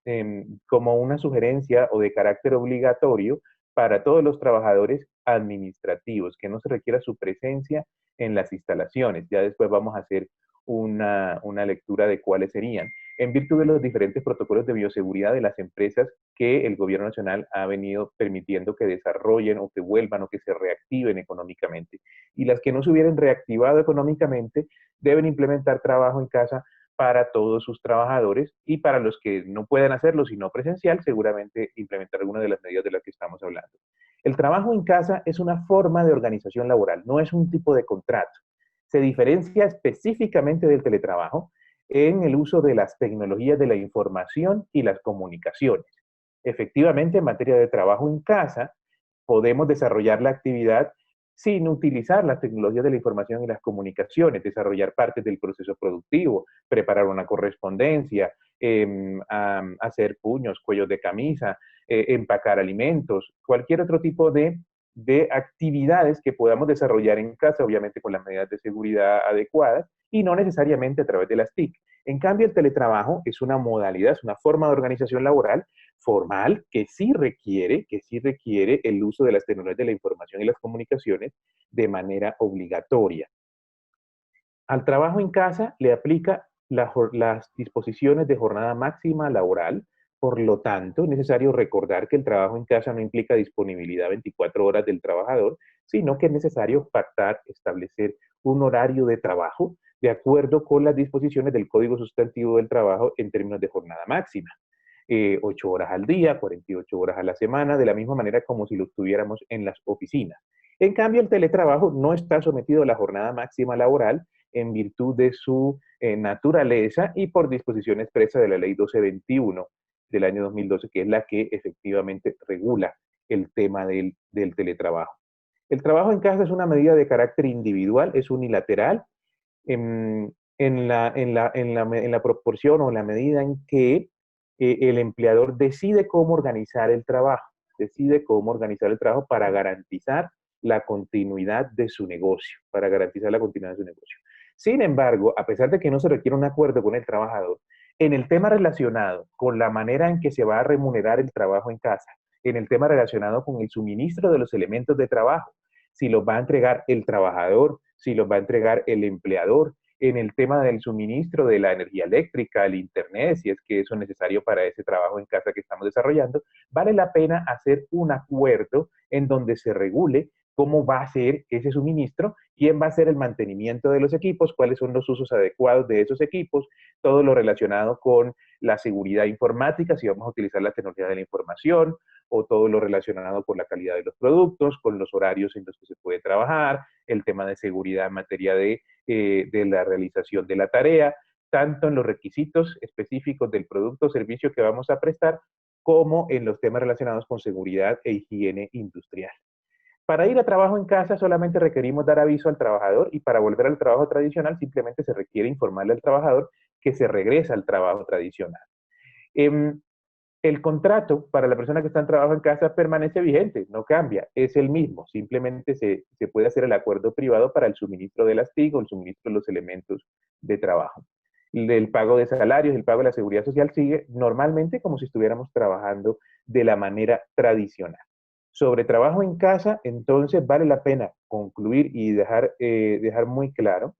como una sugerencia o de carácter obligatorio para todos los trabajadores administrativos, que no se requiera su presencia en las instalaciones. Ya después vamos a hacer una lectura de cuáles serían, en virtud de los diferentes protocolos de bioseguridad de las empresas que el Gobierno Nacional ha venido permitiendo que desarrollen o que vuelvan o que se reactiven económicamente. Y las que no se hubieran reactivado económicamente deben implementar trabajo en casa para todos sus trabajadores y para los que no puedan hacerlo sino presencial, seguramente implementar alguna de las medidas de las que estamos hablando. El trabajo en casa es una forma de organización laboral, no es un tipo de contrato. Se diferencia específicamente del teletrabajo en el uso de las tecnologías de la información y las comunicaciones. Efectivamente, en materia de trabajo en casa, podemos desarrollar la actividad sin utilizar las tecnologías de la información y las comunicaciones, desarrollar partes del proceso productivo, preparar una correspondencia, hacer puños, cuellos de camisa, empacar alimentos, cualquier otro tipo de actividades que podamos desarrollar en casa, obviamente con las medidas de seguridad adecuadas y no necesariamente a través de las TIC. En cambio, el teletrabajo es una modalidad, es una forma de organización laboral formal que sí requiere el uso de las tecnologías de la información y las comunicaciones de manera obligatoria. Al trabajo en casa le aplica las disposiciones de jornada máxima laboral. Por lo tanto, es necesario recordar que el trabajo en casa no implica disponibilidad 24 horas del trabajador, sino que es necesario pactar, establecer un horario de trabajo de acuerdo con las disposiciones del Código Sustantivo del Trabajo en términos de jornada máxima. 8 horas al día, 48 horas a la semana, de la misma manera como si lo tuviéramos en las oficinas. En cambio, el teletrabajo no está sometido a la jornada máxima laboral en virtud de su naturaleza y por disposición expresa de la Ley 1221 del año 2012, que es la que efectivamente regula el tema del teletrabajo. El trabajo en casa es una medida de carácter individual, es unilateral, en la proporción o en la medida en que el empleador decide cómo organizar el trabajo, para garantizar la continuidad de su negocio, Sin embargo, a pesar de que no se requiere un acuerdo con el trabajador, en el tema relacionado con la manera en que se va a remunerar el trabajo en casa, en el tema relacionado con el suministro de los elementos de trabajo, si los va a entregar el trabajador, si los va a entregar el empleador, en el tema del suministro de la energía eléctrica, el internet, si es que eso es necesario para ese trabajo en casa que estamos desarrollando, vale la pena hacer un acuerdo en donde se regule cómo va a ser ese suministro, quién va a hacer el mantenimiento de los equipos, cuáles son los usos adecuados de esos equipos, todo lo relacionado con la seguridad informática, si vamos a utilizar la tecnología de la información, o todo lo relacionado con la calidad de los productos, con los horarios en los que se puede trabajar, el tema de seguridad en materia de la realización de la tarea, tanto en los requisitos específicos del producto o servicio que vamos a prestar, como en los temas relacionados con seguridad e higiene industrial. Para ir a trabajo en casa solamente requerimos dar aviso al trabajador y para volver al trabajo tradicional simplemente se requiere informarle al trabajador que se regresa al trabajo tradicional. El contrato para la persona que está en trabajo en casa permanece vigente, no cambia, es el mismo, simplemente se puede hacer el acuerdo privado para el suministro del lastigo, el suministro de los elementos de trabajo. El pago de salarios, el pago de la seguridad social sigue normalmente como si estuviéramos trabajando de la manera tradicional. Sobre trabajo en casa, entonces vale la pena concluir y dejar muy claro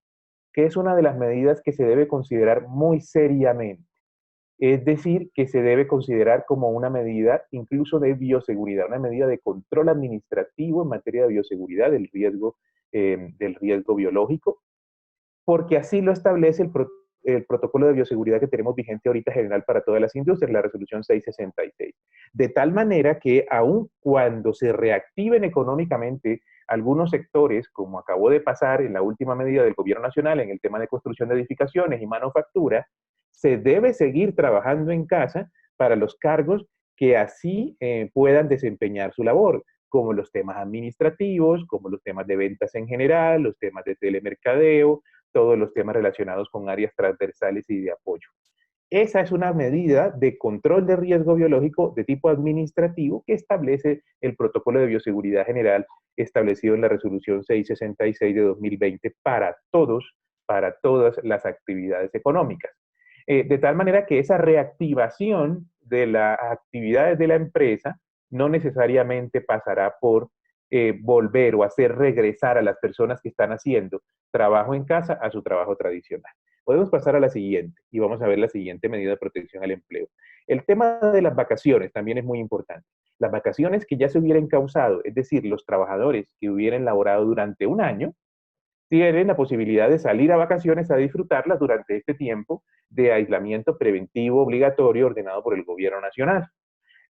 que es una de las medidas que se debe considerar muy seriamente. Es decir, que se debe considerar como una medida incluso de bioseguridad, una medida de control administrativo en materia de bioseguridad del riesgo biológico, porque así lo establece el protocolo de bioseguridad que tenemos vigente ahorita general para todas las industrias, la resolución 666. De tal manera que aun cuando se reactiven económicamente algunos sectores, como acabó de pasar en la última medida del gobierno nacional en el tema de construcción de edificaciones y manufactura, se debe seguir trabajando en casa para los cargos que así puedan desempeñar su labor, como los temas administrativos, como los temas de ventas en general, los temas de telemercadeo, todos los temas relacionados con áreas transversales y de apoyo. Esa es una medida de control de riesgo biológico de tipo administrativo que establece el protocolo de bioseguridad general establecido en la resolución 666 de 2020 para todas las actividades económicas. De tal manera que esa reactivación de las actividades de la empresa no necesariamente pasará por volver o hacer regresar a las personas que están haciendo trabajo en casa a su trabajo tradicional. Podemos pasar a la siguiente y vamos a ver la siguiente medida de protección al empleo. El tema de las vacaciones también es muy importante. Las vacaciones que ya se hubieran causado, es decir, los trabajadores que hubieran laborado durante un año, tienen la posibilidad de salir a vacaciones a disfrutarlas durante este tiempo de aislamiento preventivo obligatorio ordenado por el gobierno nacional.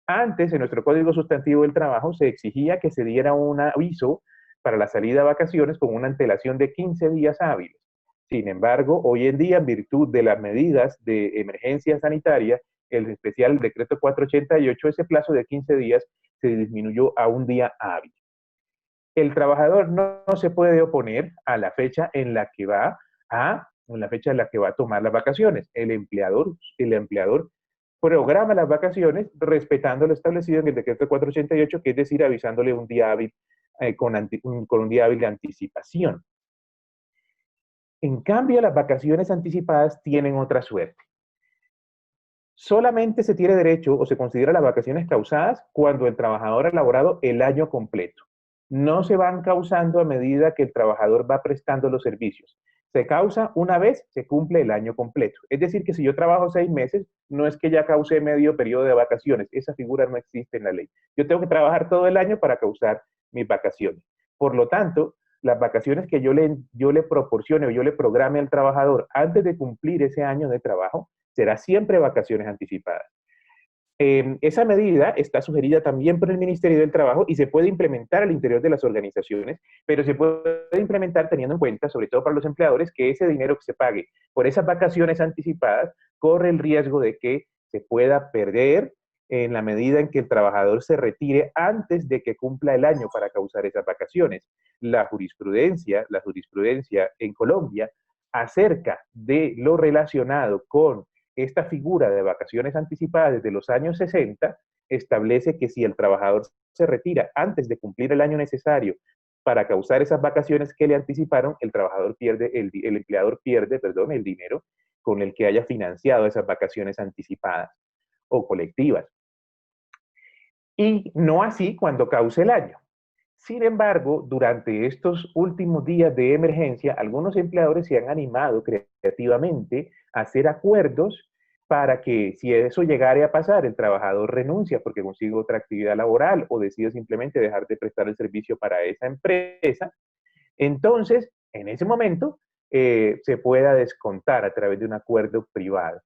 Antes, en nuestro Código Sustantivo del Trabajo, se exigía que se diera un aviso para la salida a vacaciones con una antelación de 15 días hábiles. Sin embargo, hoy en día, en virtud de las medidas de emergencia sanitaria, el especial decreto 488, ese plazo de 15 días se disminuyó a un día hábil. El trabajador no se puede oponer a la fecha en la que va a tomar las vacaciones. El empleador programa las vacaciones respetando lo establecido en el decreto 488, que es decir, avisándole un día hábil con un día hábil de anticipación. En cambio, las vacaciones anticipadas tienen otra suerte. Solamente se tiene derecho o se considera las vacaciones causadas cuando el trabajador ha laborado el año completo. No se van causando a medida que el trabajador va prestando los servicios. Se causa una vez, se cumple el año completo. Es decir, que si yo trabajo 6 meses, no es que ya causé medio periodo de vacaciones. Esa figura no existe en la ley. Yo tengo que trabajar todo el año para causar mis vacaciones. Por lo tanto, las vacaciones que yo le proporcione o yo le programe al trabajador antes de cumplir ese año de trabajo, será siempre vacaciones anticipadas. Esa medida está sugerida también por el Ministerio del Trabajo y se puede implementar al interior de las organizaciones, pero se puede implementar teniendo en cuenta, sobre todo para los empleadores, que ese dinero que se pague por esas vacaciones anticipadas corre el riesgo de que se pueda perder en la medida en que el trabajador se retire antes de que cumpla el año para causar esas vacaciones. La jurisprudencia en Colombia acerca de lo relacionado con esta figura de vacaciones anticipadas desde los años 60 establece que si el trabajador se retira antes de cumplir el año necesario para causar esas vacaciones que le anticiparon, el trabajador pierde, el empleador pierde, perdón, el dinero con el que haya financiado esas vacaciones anticipadas o colectivas. Y no así cuando cause el año. Sin embargo, durante estos últimos días de emergencia, algunos empleadores se han animado creativamente a hacer acuerdos para que si eso llegare a pasar, el trabajador renuncia porque consigue otra actividad laboral o decide simplemente dejar de prestar el servicio para esa empresa, entonces, en ese momento, se pueda descontar a través de un acuerdo privado.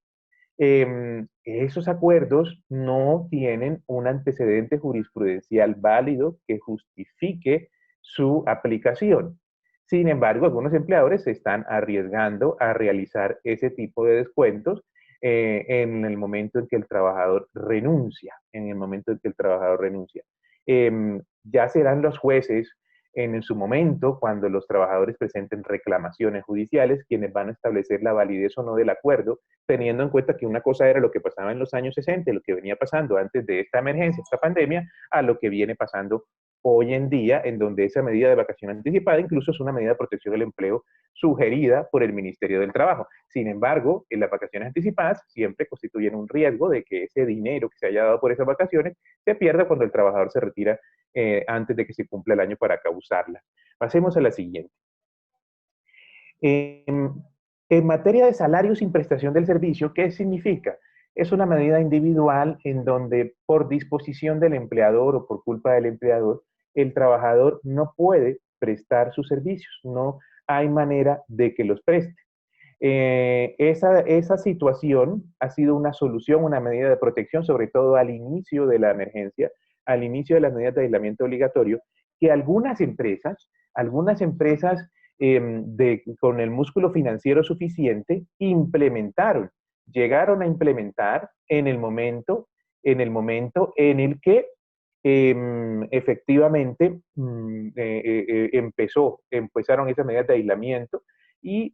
Esos acuerdos no tienen un antecedente jurisprudencial válido que justifique su aplicación. Sin embargo, algunos empleadores se están arriesgando a realizar ese tipo de descuentos en el momento en que el trabajador renuncia, ya serán los jueces en su momento, cuando los trabajadores presenten reclamaciones judiciales, quienes van a establecer la validez o no del acuerdo, teniendo en cuenta que una cosa era lo que pasaba en los años 60, lo que venía pasando antes de esta emergencia, esta pandemia, a lo que viene pasando hoy en día, en donde esa medida de vacación anticipada incluso es una medida de protección del empleo sugerida por el Ministerio del Trabajo. Sin embargo, en las vacaciones anticipadas siempre constituyen un riesgo de que ese dinero que se haya dado por esas vacaciones se pierda cuando el trabajador se retira antes de que se cumpla el año para causarla. Pasemos a la siguiente. En materia de salario sin prestación del servicio, ¿qué significa? Es una medida individual en donde por disposición del empleador o por culpa del empleador, el trabajador no puede prestar sus servicios, no hay manera de que los preste. Esa situación ha sido una solución, una medida de protección, sobre todo al inicio de la emergencia, al inicio de las medidas de aislamiento obligatorio, que algunas empresas con el músculo financiero suficiente llegaron a implementar en el momento en el que efectivamente empezaron esas medidas de aislamiento y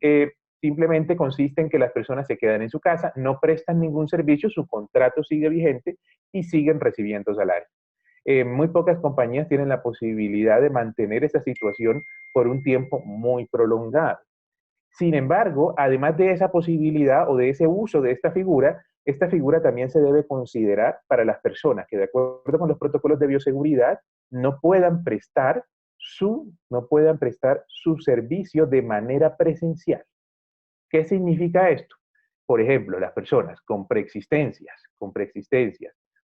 simplemente consiste en que las personas se quedan en su casa, no prestan ningún servicio, su contrato sigue vigente y siguen recibiendo salario. Muy pocas compañías tienen la posibilidad de mantener esa situación por un tiempo muy prolongado. Sin embargo, además de esa posibilidad o de ese uso de esta figura también se debe considerar para las personas que, de acuerdo con los protocolos de bioseguridad, no puedan prestar su servicio de manera presencial. ¿Qué significa esto? Por ejemplo, las personas con preexistencias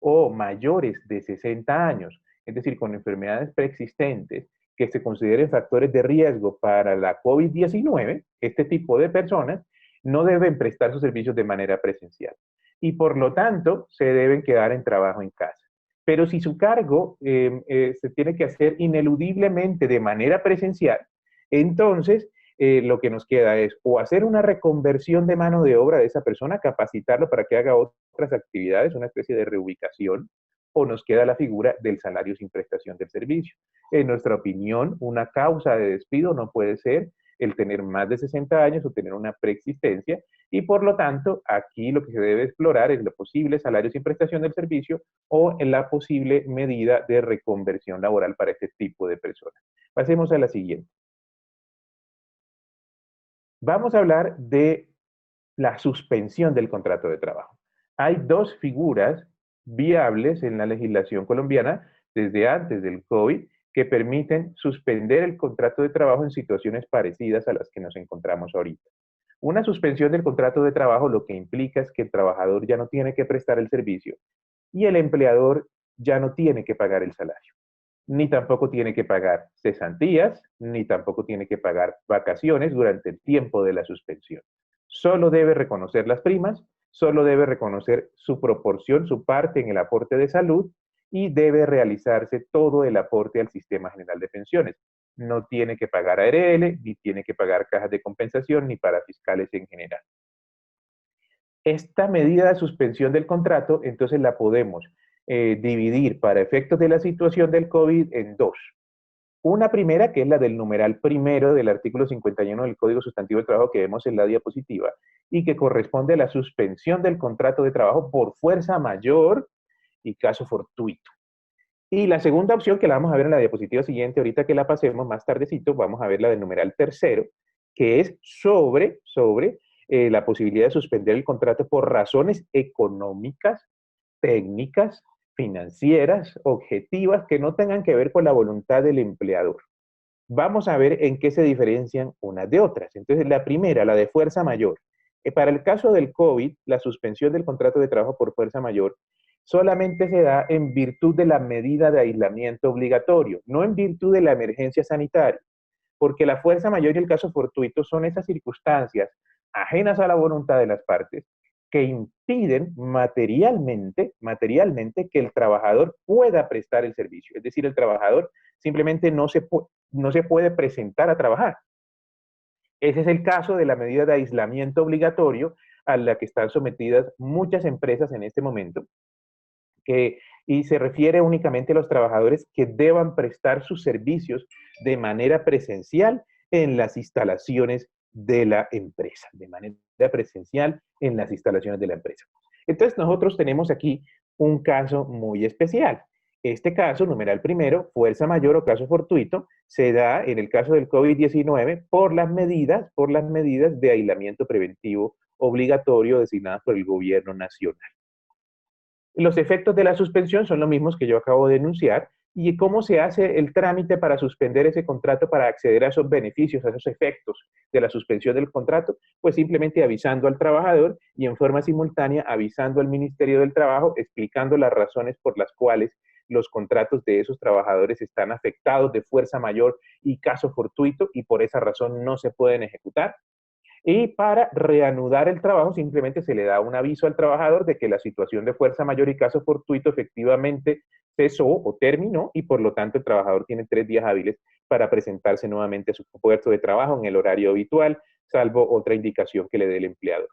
o mayores de 60 años, es decir, con enfermedades preexistentes que se consideren factores de riesgo para la COVID-19, este tipo de personas no deben prestar sus servicios de manera presencial y por lo tanto se deben quedar en trabajo en casa. Pero si su cargo se tiene que hacer ineludiblemente de manera presencial, entonces lo que nos queda es o hacer una reconversión de mano de obra de esa persona, capacitarlo para que haga otras actividades, una especie de reubicación, o nos queda la figura del salario sin prestación del servicio. En nuestra opinión, una causa de despido no puede ser el tener más de 60 años o tener una preexistencia, y por lo tanto, aquí lo que se debe explorar es lo posible salario sin prestación del servicio o en la posible medida de reconversión laboral para este tipo de personas. Pasemos a la siguiente. Vamos a hablar de la suspensión del contrato de trabajo. Hay dos figuras viables en la legislación colombiana desde antes del COVID que permiten suspender el contrato de trabajo en situaciones parecidas a las que nos encontramos ahorita. Una suspensión del contrato de trabajo lo que implica es que el trabajador ya no tiene que prestar el servicio y el empleador ya no tiene que pagar el salario, ni tampoco tiene que pagar cesantías, ni tampoco tiene que pagar vacaciones durante el tiempo de la suspensión. Solo debe reconocer las primas, solo debe reconocer su proporción, su parte en el aporte de salud y debe realizarse todo el aporte al Sistema General de Pensiones. No tiene que pagar ARL, ni tiene que pagar cajas de compensación, ni para fiscales en general. Esta medida de suspensión del contrato, entonces la podemos dividir para efectos de la situación del COVID en dos. Una primera, que es la del numeral primero del artículo 51 del Código Sustantivo del Trabajo que vemos en la diapositiva, y que corresponde a la suspensión del contrato de trabajo por fuerza mayor y caso fortuito. Y la segunda opción, que la vamos a ver en la diapositiva siguiente, ahorita que la pasemos más tardecito, vamos a ver la del numeral tercero, que es sobre la posibilidad de suspender el contrato por razones económicas, técnicas, financieras, objetivas, que no tengan que ver con la voluntad del empleador. Vamos a ver en qué se diferencian unas de otras. Entonces, la primera, la de fuerza mayor. Para el caso del COVID, la suspensión del contrato de trabajo por fuerza mayor solamente se da en virtud de la medida de aislamiento obligatorio, no en virtud de la emergencia sanitaria, porque la fuerza mayor y el caso fortuito son esas circunstancias ajenas a la voluntad de las partes que impiden materialmente que el trabajador pueda prestar el servicio. Es decir, el trabajador simplemente no se puede presentar a trabajar. Ese es el caso de la medida de aislamiento obligatorio a la que están sometidas muchas empresas en este momento, y se refiere únicamente a los trabajadores que deban prestar sus servicios de manera presencial en las instalaciones de la empresa, de manera presencial en las instalaciones de la empresa. Entonces nosotros tenemos aquí un caso muy especial. Este caso, numeral primero, fuerza mayor o caso fortuito, se da en el caso del COVID-19 por las medidas de aislamiento preventivo obligatorio designadas por el gobierno nacional. Los efectos de la suspensión son los mismos que yo acabo de enunciar. ¿Y cómo se hace el trámite para suspender ese contrato, para acceder a esos beneficios, a esos efectos de la suspensión del contrato? Pues simplemente avisando al trabajador y en forma simultánea avisando al Ministerio del Trabajo, explicando las razones por las cuales los contratos de esos trabajadores están afectados de fuerza mayor y caso fortuito y por esa razón no se pueden ejecutar. Y para reanudar el trabajo simplemente se le da un aviso al trabajador de que la situación de fuerza mayor y caso fortuito efectivamente cesó o terminó y por lo tanto el trabajador tiene 3 días hábiles para presentarse nuevamente a su puesto de trabajo en el horario habitual, salvo otra indicación que le dé el empleador.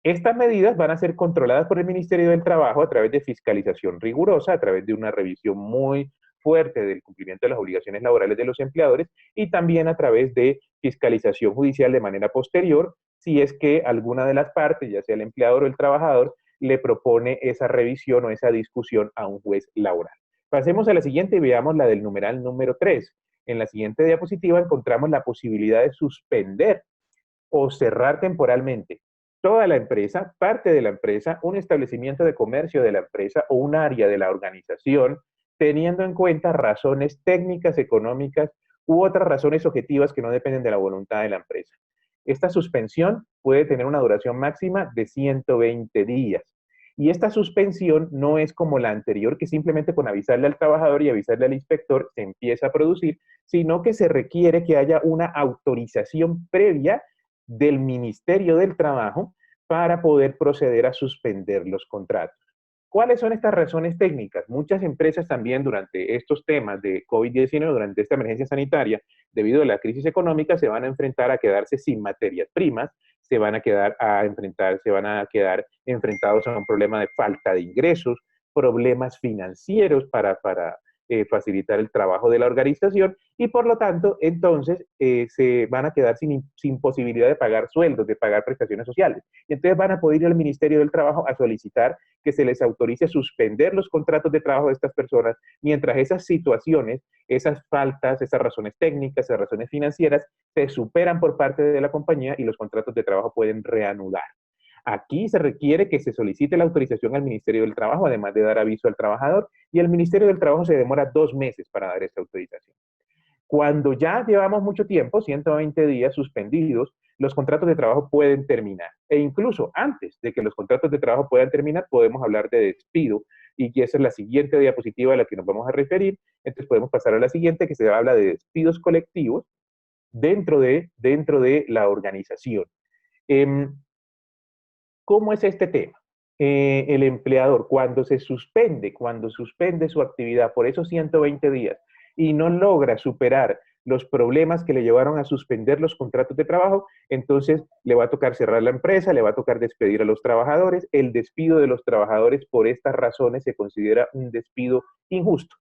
Estas medidas van a ser controladas por el Ministerio del Trabajo a través de fiscalización rigurosa, a través de una revisión muy fuerte del cumplimiento de las obligaciones laborales de los empleadores y también a través de fiscalización judicial de manera posterior, si es que alguna de las partes, ya sea el empleador o el trabajador, le propone esa revisión o esa discusión a un juez laboral. Pasemos a la siguiente y veamos la del numeral número 3. En la siguiente diapositiva encontramos la posibilidad de suspender o cerrar temporalmente toda la empresa, parte de la empresa, un establecimiento de comercio de la empresa o un área de la organización, teniendo en cuenta razones técnicas, económicas u otras razones objetivas que no dependen de la voluntad de la empresa. Esta suspensión puede tener una duración máxima de 120 días. Y esta suspensión no es como la anterior, que simplemente con avisarle al trabajador y avisarle al inspector se empieza a producir, sino que se requiere que haya una autorización previa del Ministerio del Trabajo para poder proceder a suspender los contratos. ¿Cuáles son estas razones técnicas? Muchas empresas también durante estos temas de COVID-19, durante esta emergencia sanitaria, debido a la crisis económica, se van a enfrentar a quedarse sin materias primas, se van a quedar enfrentados a un problema de falta de ingresos, problemas financieros para facilitar el trabajo de la organización y por lo tanto entonces se van a quedar sin posibilidad de pagar sueldos, de pagar prestaciones sociales. Y entonces van a poder ir al Ministerio del Trabajo a solicitar que se les autorice a suspender los contratos de trabajo de estas personas mientras esas situaciones, esas faltas, esas razones técnicas, esas razones financieras se superan por parte de la compañía y los contratos de trabajo pueden reanudar. Aquí se requiere que se solicite la autorización al Ministerio del Trabajo, además de dar aviso al trabajador, y el Ministerio del Trabajo se demora 2 meses para dar esta autorización. Cuando ya llevamos mucho tiempo, 120 días suspendidos, los contratos de trabajo pueden terminar. E incluso antes de que los contratos de trabajo puedan terminar, podemos hablar de despido, y esa es la siguiente diapositiva a la que nos vamos a referir. Entonces podemos pasar a la siguiente, que se habla de despidos colectivos dentro de la organización. ¿Cómo es este tema? El empleador, cuando suspende su actividad por esos 120 días y no logra superar los problemas que le llevaron a suspender los contratos de trabajo, entonces le va a tocar cerrar la empresa, le va a tocar despedir a los trabajadores. El despido de los trabajadores por estas razones se considera un despido injusto.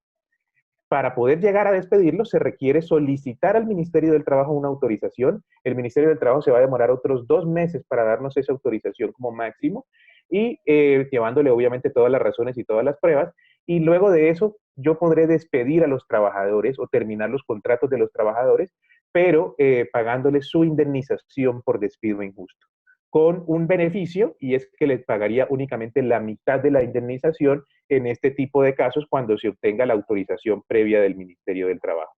Para poder llegar a despedirlo, se requiere solicitar al Ministerio del Trabajo una autorización. El Ministerio del Trabajo se va a demorar otros 2 meses para darnos esa autorización como máximo, y llevándole obviamente todas las razones y todas las pruebas. Y luego de eso, yo podré despedir a los trabajadores o terminar los contratos de los trabajadores, pero pagándoles su indemnización por despido injusto, con un beneficio, y es que les pagaría únicamente la mitad de la indemnización en este tipo de casos cuando se obtenga la autorización previa del Ministerio del Trabajo.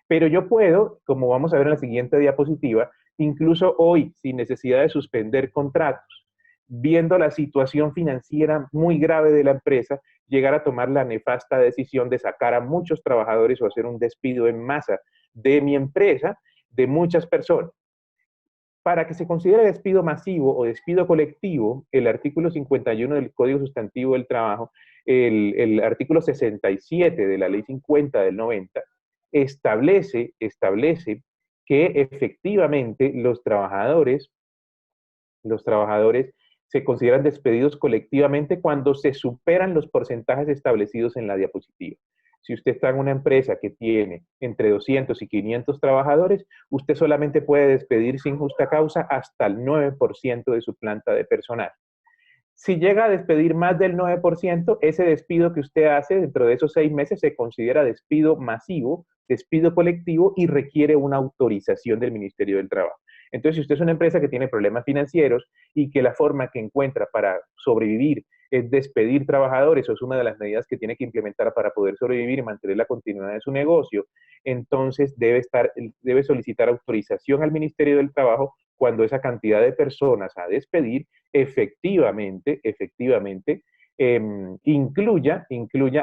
Pero yo puedo, como vamos a ver en la siguiente diapositiva, incluso hoy, sin necesidad de suspender contratos, viendo la situación financiera muy grave de la empresa, llegar a tomar la nefasta decisión de sacar a muchos trabajadores o hacer un despido en masa de mi empresa, de muchas personas. Para que se considere despido masivo o despido colectivo, el artículo 51 del Código Sustantivo del Trabajo, el artículo 67 de la Ley 50 del 90, establece que efectivamente los trabajadores se consideran despedidos colectivamente cuando se superan los porcentajes establecidos en la diapositiva. Si usted está en una empresa que tiene entre 200 y 500 trabajadores, usted solamente puede despedir sin justa causa hasta el 9% de su planta de personal. Si llega a despedir más del 9%, ese despido que usted hace dentro de esos 6 meses se considera despido masivo, despido colectivo, y requiere una autorización del Ministerio del Trabajo. Entonces, si usted es una empresa que tiene problemas financieros y que la forma que encuentra para sobrevivir es despedir trabajadores, o es una de las medidas que tiene que implementar para poder sobrevivir y mantener la continuidad de su negocio, entonces debe solicitar autorización al Ministerio del Trabajo cuando esa cantidad de personas a despedir efectivamente incluya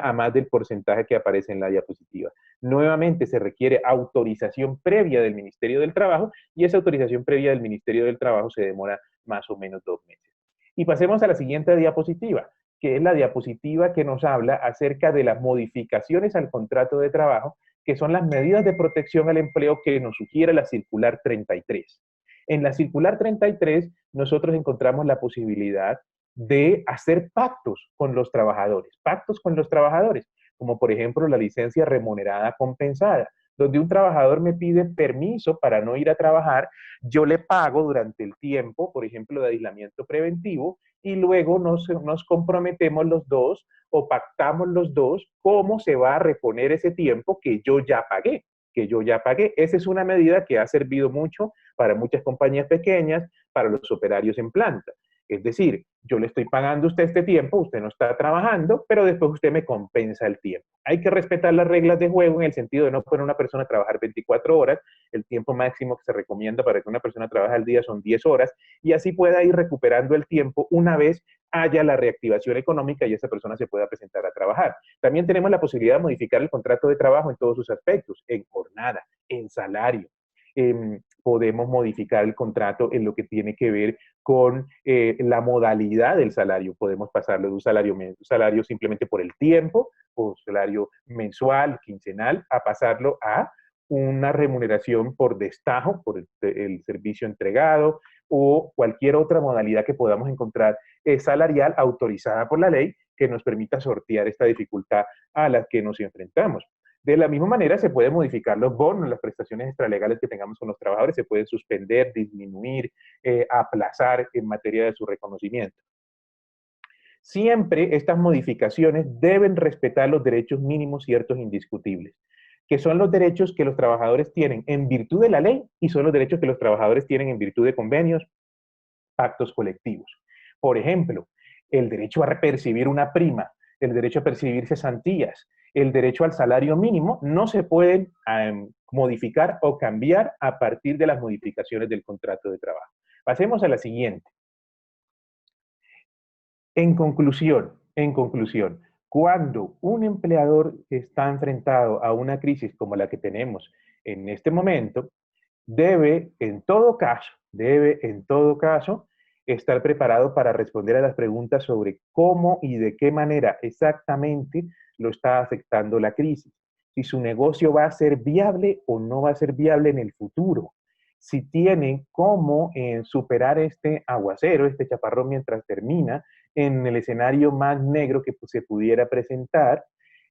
a más del porcentaje que aparece en la diapositiva. Nuevamente se requiere autorización previa del Ministerio del Trabajo, y esa autorización previa del Ministerio del Trabajo se demora más o menos 2 meses. Y pasemos a la siguiente diapositiva, que es la diapositiva que nos habla acerca de las modificaciones al contrato de trabajo, que son las medidas de protección al empleo que nos sugiere la circular 33. En la circular 33 nosotros encontramos la posibilidad de hacer pactos con los trabajadores, como por ejemplo la licencia remunerada compensada, donde un trabajador me pide permiso para no ir a trabajar, yo le pago durante el tiempo, por ejemplo, de aislamiento preventivo, y luego nos comprometemos los dos o pactamos los dos cómo se va a reponer ese tiempo que yo ya pagué. Esa es una medida que ha servido mucho para muchas compañías pequeñas, para los operarios en planta. Es decir, yo le estoy pagando a usted este tiempo, usted no está trabajando, pero después usted me compensa el tiempo. Hay que respetar las reglas de juego en el sentido de no poner a una persona a trabajar 24 horas. El tiempo máximo que se recomienda para que una persona trabaje al día son 10 horas, y así pueda ir recuperando el tiempo una vez haya la reactivación económica y esa persona se pueda presentar a trabajar. También tenemos la posibilidad de modificar el contrato de trabajo en todos sus aspectos, en jornada, en salario. Podemos modificar el contrato en lo que tiene que ver con la modalidad del salario. Podemos pasarlo de un salario simplemente por el tiempo, o salario mensual, quincenal, a pasarlo a una remuneración por destajo, por el servicio entregado, o cualquier otra modalidad que podamos encontrar salarial autorizada por la ley que nos permita sortear esta dificultad a la que nos enfrentamos. De la misma manera, se pueden modificar los bonos, las prestaciones extralegales que tengamos con los trabajadores, se pueden suspender, disminuir, aplazar en materia de su reconocimiento. Siempre estas modificaciones deben respetar los derechos mínimos ciertos e indiscutibles, que son los derechos que los trabajadores tienen en virtud de la ley y son los derechos que los trabajadores tienen en virtud de convenios, pactos colectivos. Por ejemplo, el derecho a percibir una prima, el derecho a percibir cesantías, el derecho al salario mínimo no se pueden modificar o cambiar a partir de las modificaciones del contrato de trabajo. Pasemos a la siguiente. En conclusión, cuando un empleador está enfrentado a una crisis como la que tenemos en este momento, debe en todo caso, estar preparado para responder a las preguntas sobre cómo y de qué manera exactamente lo está afectando la crisis. Si su negocio va a ser viable o no va a ser viable en el futuro. Si tiene cómo superar este aguacero, este chaparrón mientras termina, en el escenario más negro que se pudiera presentar.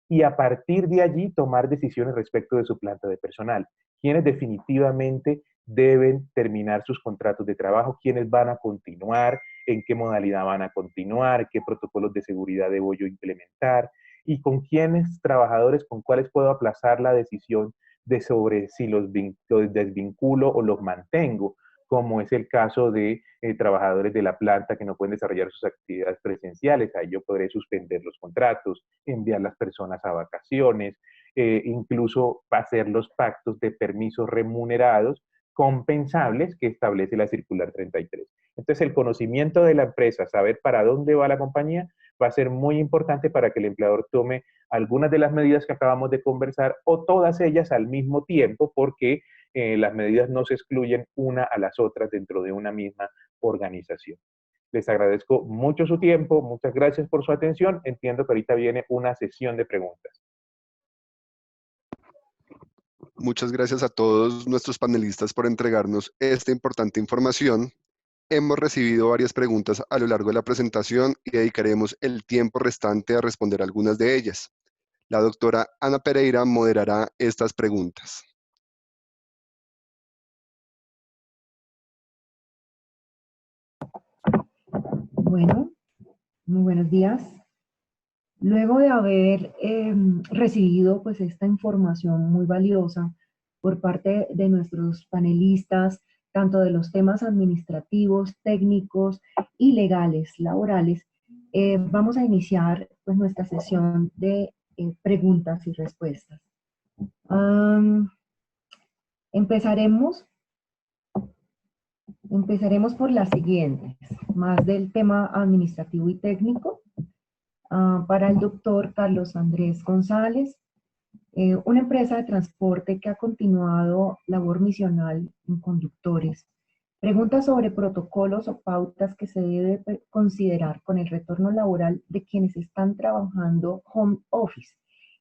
y a partir de allí tomar decisiones respecto de su planta de personal. Quienes definitivamente deben terminar sus contratos de trabajo, quiénes van a continuar, en qué modalidad van a continuar, qué protocolos de seguridad debo yo implementar y con quiénes trabajadores, con cuáles puedo aplazar la decisión de sobre si los desvinculo o los mantengo, como es el caso de trabajadores de la planta que no pueden desarrollar sus actividades presenciales. Ahí yo podré suspender los contratos, enviar las personas a vacaciones, incluso hacer los pactos de permisos remunerados compensables que establece la circular 33. Entonces, el conocimiento de la empresa, saber para dónde va la compañía, va a ser muy importante para que el empleador tome algunas de las medidas que acabamos de conversar o todas ellas al mismo tiempo, porque las medidas no se excluyen una a las otras dentro de una misma organización. Les agradezco mucho su tiempo, muchas gracias por su atención. Entiendo que ahorita viene una sesión de preguntas. Muchas gracias a todos nuestros panelistas por entregarnos esta importante información. Hemos recibido varias preguntas a lo largo de la presentación y dedicaremos el tiempo restante a responder algunas de ellas. La doctora Ana Pereira moderará estas preguntas. Bueno, muy buenos días. Luego de haber recibido pues esta información muy valiosa por parte de nuestros panelistas, tanto de los temas administrativos, técnicos y legales, laborales, vamos a iniciar pues nuestra sesión de preguntas y respuestas. Empezaremos por las siguientes, más del tema administrativo y técnico. Para el doctor Carlos Andrés González, una empresa de transporte que ha continuado labor misional en conductores. Pregunta sobre protocolos o pautas que se debe considerar con el retorno laboral de quienes están trabajando home office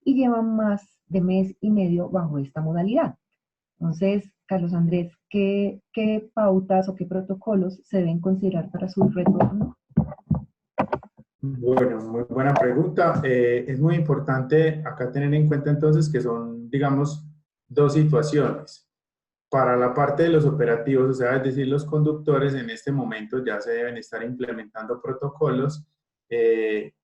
y llevan más de mes y medio bajo esta modalidad. Entonces, Carlos Andrés, ¿qué pautas o qué protocolos se deben considerar para su retorno? Bueno, muy buena pregunta. Es muy importante acá tener en cuenta entonces que son, digamos, dos situaciones. Para la parte de los operativos, o sea, es decir, los conductores en este momento ya se deben estar implementando protocolos,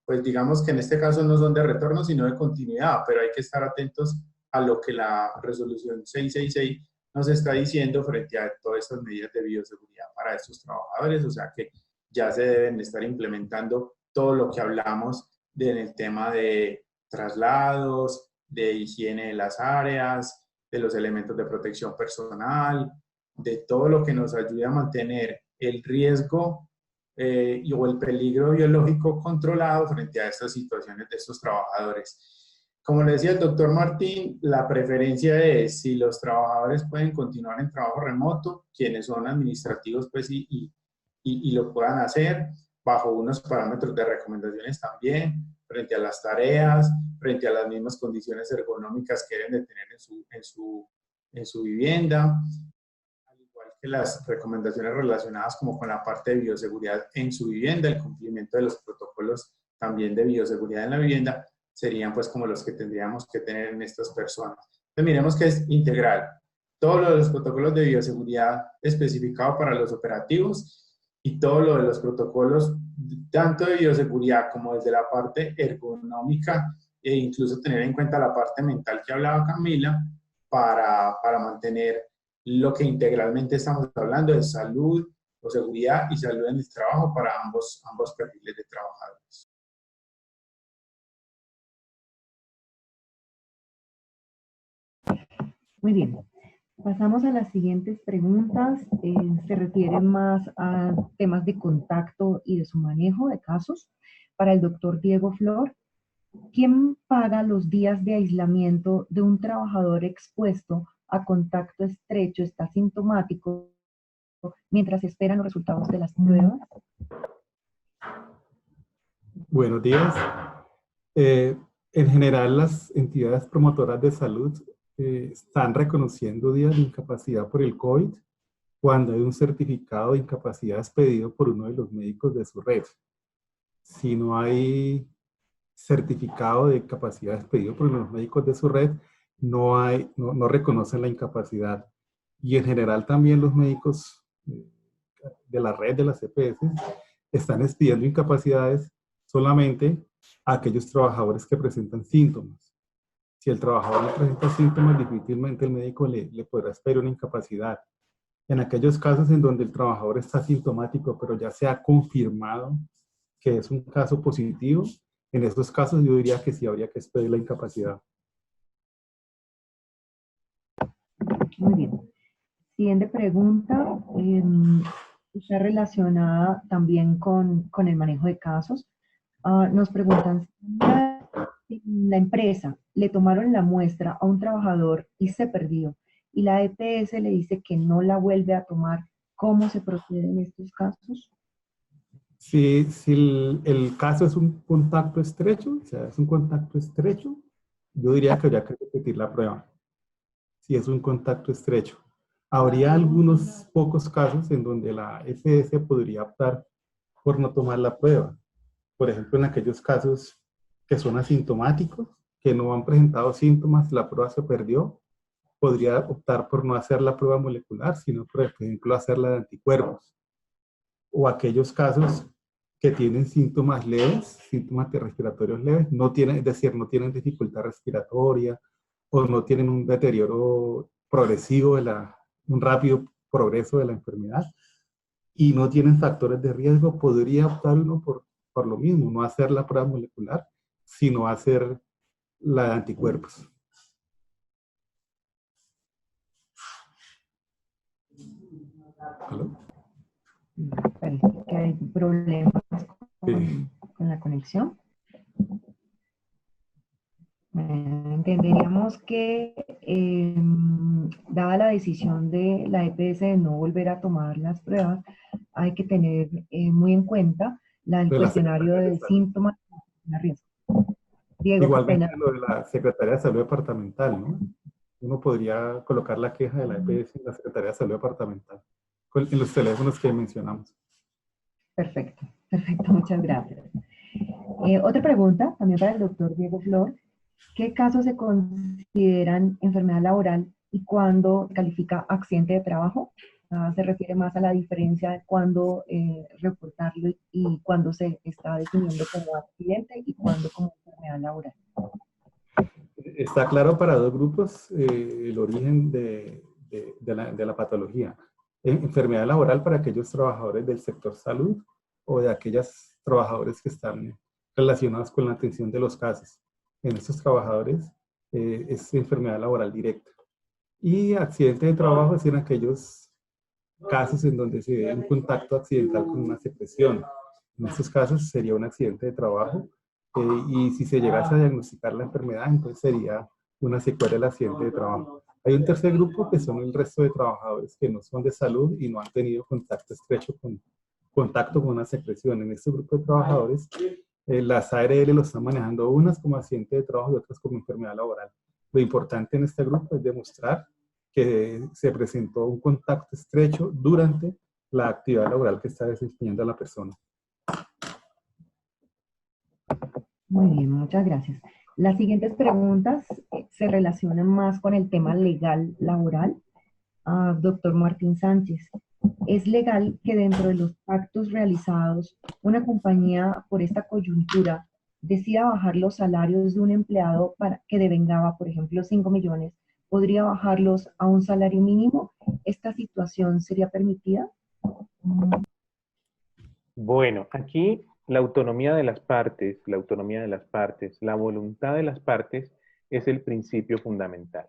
pues digamos que en este caso no son de retorno, sino de continuidad, pero hay que estar atentos a lo que la resolución 666 nos está diciendo frente a todas estas medidas de bioseguridad para estos trabajadores, o sea que ya se deben estar implementando todo lo que hablamos en el tema de traslados, de higiene de las áreas, de los elementos de protección personal, de todo lo que nos ayude a mantener el riesgo o el peligro biológico controlado frente a estas situaciones de estos trabajadores. Como le decía el doctor Martín, la preferencia es si los trabajadores pueden continuar en trabajo remoto, quienes son administrativos pues y lo puedan hacer bajo unos parámetros de recomendaciones también, frente a las tareas, frente a las mismas condiciones ergonómicas que deben de tener en su vivienda, al igual que las recomendaciones relacionadas como con la parte de bioseguridad en su vivienda, el cumplimiento de los protocolos también de bioseguridad en la vivienda, serían pues como los que tendríamos que tener en estas personas. Entonces miremos que es integral. Todos los protocolos de bioseguridad especificados para los operativos y todo lo de los protocolos, tanto de bioseguridad como desde la parte ergonómica e incluso tener en cuenta la parte mental que hablaba Camila para mantener lo que integralmente estamos hablando de salud o seguridad y salud en el trabajo para ambos perfiles de trabajadores. Muy bien. Pasamos a las siguientes preguntas. Se refieren más a temas de contacto y de su manejo de casos. Para el doctor Diego Flor, ¿quién paga los días de aislamiento de un trabajador expuesto a contacto estrecho, está sintomático, mientras esperan los resultados de las pruebas? Buenos días. En general, las entidades promotoras de salud están reconociendo días de incapacidad por el COVID cuando hay un certificado de incapacidad expedido por uno de los médicos de su red. Si no hay certificado de capacidad expedido por los médicos de su red, no reconocen la incapacidad. Y en general también los médicos de la red de las EPS están expidiendo incapacidades solamente a aquellos trabajadores que presentan síntomas. Si el trabajador no presenta síntomas, difícilmente el médico le podrá expedir una incapacidad. En aquellos casos en donde el trabajador está sintomático, pero ya se ha confirmado que es un caso positivo, en estos casos yo diría que sí habría que expedir la incapacidad. Muy bien. Siguiente pregunta, está relacionada también con el manejo de casos. Nos preguntan, si la empresa le tomaron la muestra a un trabajador y se perdió, y la EPS le dice que no la vuelve a tomar, ¿cómo se procede en estos casos? Si el caso es un contacto estrecho, o sea, es un contacto estrecho, yo diría que habría que repetir la prueba. Si es un contacto estrecho. Habría algunos pocos casos en donde la EPS podría optar por no tomar la prueba. Por ejemplo, en aquellos casos que son asintomáticos, que no han presentado síntomas, la prueba se perdió, podría optar por no hacer la prueba molecular, sino, por ejemplo, hacerla de anticuerpos. O aquellos casos que tienen síntomas leves, síntomas respiratorios leves, no tienen, es decir, no tienen dificultad respiratoria o no tienen un deterioro progresivo, un rápido progreso de la enfermedad y no tienen factores de riesgo, podría optar uno por lo mismo, no hacer la prueba molecular, sino hacer la de anticuerpos. ¿Aló? Parece que hay problemas con la conexión. Entenderíamos que, dada la decisión de la EPS de no volver a tomar las pruebas, hay que tener muy en cuenta el cuestionario de síntomas de riesgo. Diego, igualmente lo de la Secretaría de Salud Departamental, ¿no? Uno podría colocar la queja de la EPS en la Secretaría de Salud Departamental, en los teléfonos que mencionamos. Perfecto, perfecto, muchas gracias. Otra pregunta, también para el doctor Diego Flor. ¿Qué casos se consideran enfermedad laboral y cuándo califica accidente de trabajo? Se refiere más a la diferencia de cuándo reportarlo y cuándo se está definiendo como accidente y cuándo como enfermedad laboral. Está claro para dos grupos el origen de la patología. Enfermedad laboral para aquellos trabajadores del sector salud o de aquellos trabajadores que están relacionados con la atención de los casos. En estos trabajadores es enfermedad laboral directa. Y accidente de trabajo es en aquellos casos en donde se ve un contacto accidental con una secreción. En estos casos sería un accidente de trabajo y si se llegase a diagnosticar la enfermedad, entonces sería una secuela del accidente de trabajo. Hay un tercer grupo que son el resto de trabajadores que no son de salud y no han tenido contacto estrecho contacto con una secreción. En este grupo de trabajadores, las ARL lo están manejando unas como accidente de trabajo y otras como enfermedad laboral. Lo importante en este grupo es demostrar que se presentó un contacto estrecho durante la actividad laboral que está desempeñando la persona. Muy bien, muchas gracias. Las siguientes preguntas se relacionan más con el tema legal laboral. Doctor Martín Sánchez, ¿es legal que dentro de los pactos realizados una compañía por esta coyuntura decida bajar los salarios de un empleado para que devengaba, por ejemplo, 5 millones, podría bajarlos a un salario mínimo? ¿Esta situación sería permitida? Bueno, aquí la autonomía de las partes, la voluntad de las partes es el principio fundamental.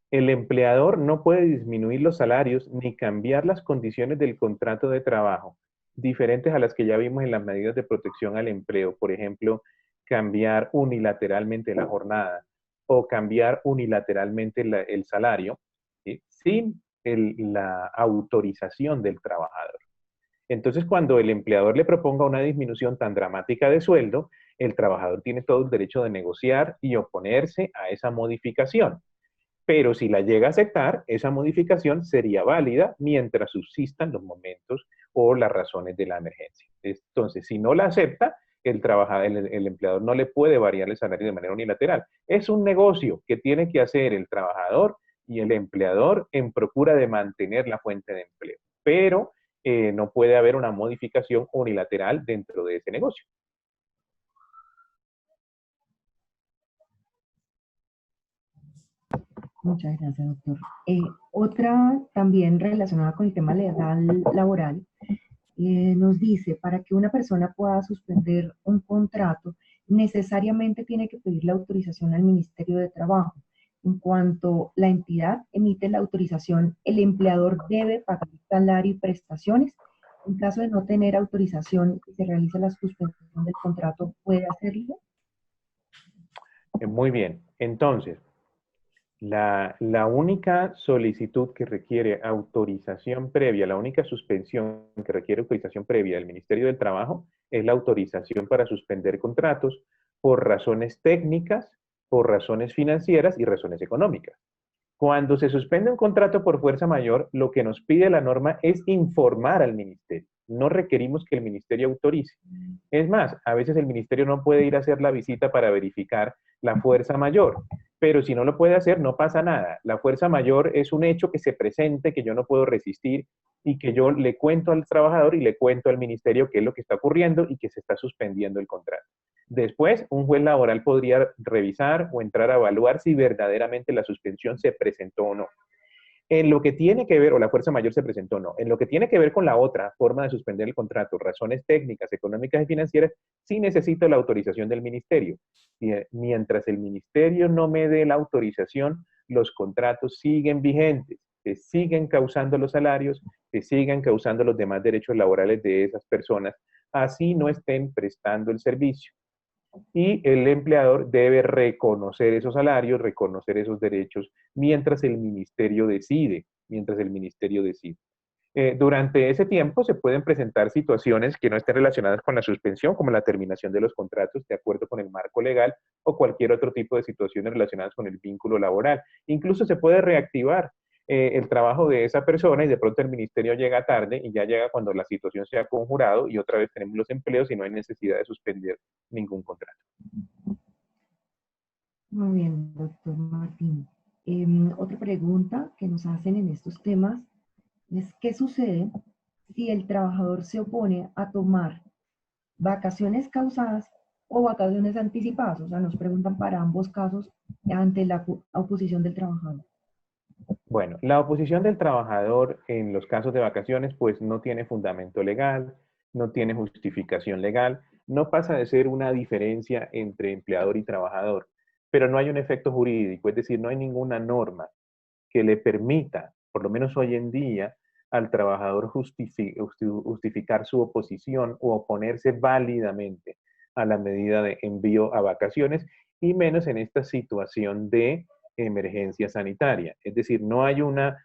El empleador no puede disminuir los salarios ni cambiar las condiciones del contrato de trabajo, diferentes a las que ya vimos en las medidas de protección al empleo. Por ejemplo, cambiar unilateralmente la jornada o cambiar unilateralmente el salario, ¿sí?, sin la autorización del trabajador. Entonces, cuando el empleador le proponga una disminución tan dramática de sueldo, el trabajador tiene todo el derecho de negociar y oponerse a esa modificación. Pero si la llega a aceptar, esa modificación sería válida mientras subsistan los momentos o las razones de la emergencia. Entonces, si no la acepta, el empleador no le puede variar el salario de manera unilateral. Es un negocio que tiene que hacer el trabajador y el empleador en procura de mantener la fuente de empleo, pero no puede haber una modificación unilateral dentro de ese negocio. Muchas gracias, doctor. Otra también relacionada con el tema legal laboral, nos dice, para que una persona pueda suspender un contrato, necesariamente tiene que pedir la autorización al Ministerio de Trabajo. En cuanto la entidad emite la autorización, el empleador debe pagar salario y prestaciones. En caso de no tener autorización y se realiza la suspensión del contrato, ¿puede hacerlo? Muy bien. Entonces, la única solicitud que requiere autorización previa, la única suspensión que requiere autorización previa del Ministerio del Trabajo es la autorización para suspender contratos por razones técnicas, por razones financieras y razones económicas. Cuando se suspende un contrato por fuerza mayor, lo que nos pide la norma es informar al ministerio. No requerimos que el ministerio autorice. Es más, a veces el ministerio no puede ir a hacer la visita para verificar la fuerza mayor, pero si no lo puede hacer, no pasa nada. La fuerza mayor es un hecho que se presente, que yo no puedo resistir y que yo le cuento al trabajador y le cuento al ministerio qué es lo que está ocurriendo y que se está suspendiendo el contrato. Después, un juez laboral podría revisar o entrar a evaluar si verdaderamente la suspensión se presentó o no. En lo que tiene que ver, o la fuerza mayor se presentó o no, en lo que tiene que ver con la otra forma de suspender el contrato, razones técnicas, económicas y financieras, sí necesito la autorización del ministerio. Y, mientras el ministerio no me dé la autorización, los contratos siguen vigentes, se siguen causando los salarios, se siguen causando los demás derechos laborales de esas personas, así no estén prestando el servicio. Y el empleador debe reconocer esos salarios, reconocer esos derechos, mientras el ministerio decide, durante ese tiempo se pueden presentar situaciones que no estén relacionadas con la suspensión, como la terminación de los contratos de acuerdo con el marco legal o cualquier otro tipo de situaciones relacionadas con el vínculo laboral. Incluso se puede reactivar el trabajo de esa persona y de pronto el ministerio llega tarde y ya llega cuando la situación se ha conjurado y otra vez tenemos los empleos y no hay necesidad de suspender ningún contrato. Muy bien, doctor Martín. Otra pregunta que nos hacen en estos temas es, ¿qué sucede si el trabajador se opone a tomar vacaciones causadas o vacaciones anticipadas? O sea, nos preguntan para ambos casos ante la oposición del trabajador. Bueno, la oposición del trabajador en los casos de vacaciones pues no tiene fundamento legal, no tiene justificación legal, no pasa de ser una diferencia entre empleador y trabajador, pero no hay un efecto jurídico, es decir, no hay ninguna norma que le permita, por lo menos hoy en día, al trabajador justificar su oposición o oponerse válidamente a la medida de envío a vacaciones, y menos en esta situación de emergencia sanitaria. Es decir, no hay una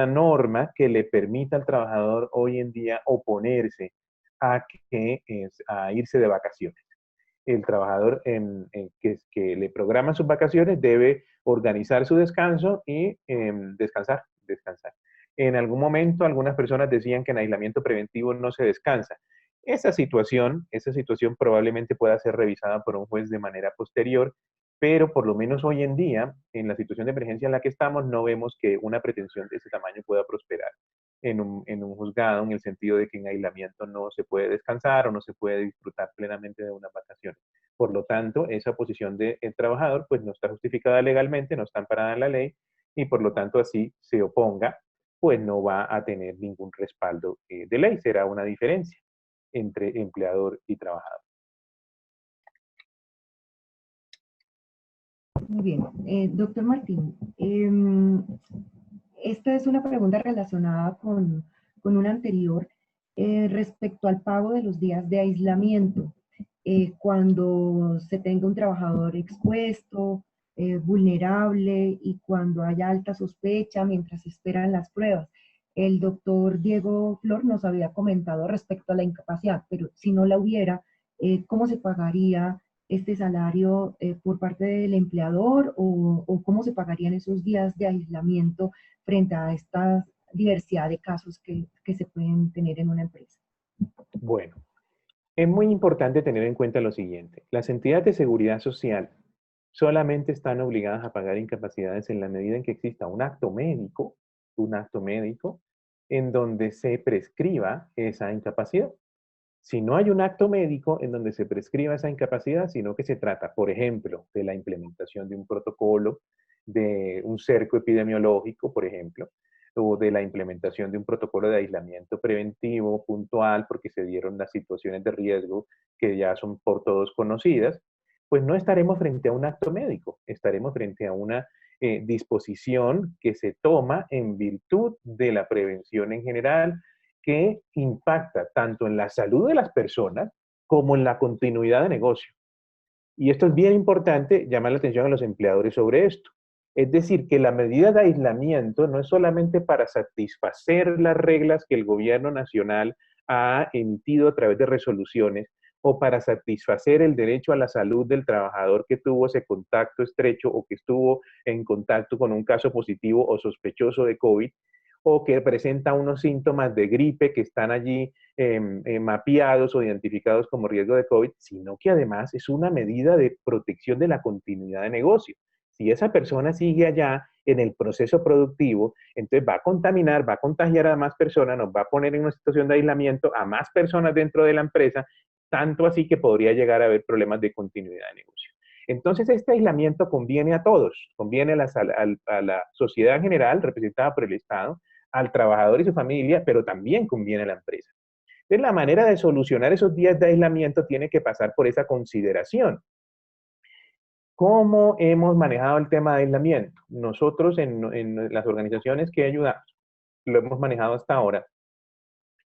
norma que le permita al trabajador hoy en día oponerse a irse de vacaciones. El trabajador que le programa sus vacaciones debe organizar su descanso y descansar. En algún momento algunas personas decían que en aislamiento preventivo no se descansa. Esa situación probablemente pueda ser revisada por un juez de manera posterior, pero por lo menos hoy en día, en la situación de emergencia en la que estamos, no vemos que una pretensión de ese tamaño pueda prosperar en un juzgado, en el sentido de que en aislamiento no se puede descansar o no se puede disfrutar plenamente de unas vacaciones. Por lo tanto, esa posición del trabajador pues no está justificada legalmente, no está amparada en la ley, y por lo tanto así se oponga, pues no va a tener ningún respaldo de ley. Será una diferencia entre empleador y trabajador. Muy bien. Doctor Martín, esta es una pregunta relacionada con una anterior respecto al pago de los días de aislamiento. Cuando se tenga un trabajador expuesto, vulnerable y cuando haya alta sospecha mientras se esperan las pruebas. El doctor Diego Flor nos había comentado respecto a la incapacidad, pero si no la hubiera, ¿cómo se pagaría este salario por parte del empleador o cómo se pagarían esos días de aislamiento frente a esta diversidad de casos que se pueden tener en una empresa? Bueno, Es muy importante tener en cuenta lo siguiente. Las entidades de seguridad social solamente están obligadas a pagar incapacidades en la medida en que exista un acto médico, en donde se prescriba esa incapacidad. Si no hay un acto médico en donde se prescriba esa incapacidad, sino que se trata, por ejemplo, de la implementación de un protocolo, de un cerco epidemiológico, por ejemplo, o de la implementación de un protocolo de aislamiento preventivo puntual porque se dieron las situaciones de riesgo que ya son por todos conocidas, pues no estaremos frente a un acto médico, estaremos frente a una disposición que se toma en virtud de la prevención en general, que impacta tanto en la salud de las personas como en la continuidad de negocio. Y esto es bien importante, llamar la atención a los empleadores sobre esto. Es decir, que la medida de aislamiento no es solamente para satisfacer las reglas que el gobierno nacional ha emitido a través de resoluciones o para satisfacer el derecho a la salud del trabajador que tuvo ese contacto estrecho o que estuvo en contacto con un caso positivo o sospechoso de COVID, o que presenta unos síntomas de gripe que están allí mapeados o identificados como riesgo de COVID, sino que además es una medida de protección de la continuidad de negocio. Si esa persona sigue allá en el proceso productivo, entonces va a contaminar, va a contagiar a más personas, nos va a poner en una situación de aislamiento a más personas dentro de la empresa, tanto así que podría llegar a haber problemas de continuidad de negocio. Entonces, este aislamiento conviene a todos, conviene a la sociedad en general, representada por el Estado, al trabajador y su familia, pero también conviene a la empresa. Entonces, la manera de solucionar esos días de aislamiento tiene que pasar por esa consideración. ¿Cómo hemos manejado el tema de aislamiento? Nosotros en las organizaciones que ayudamos, lo hemos manejado hasta ahora,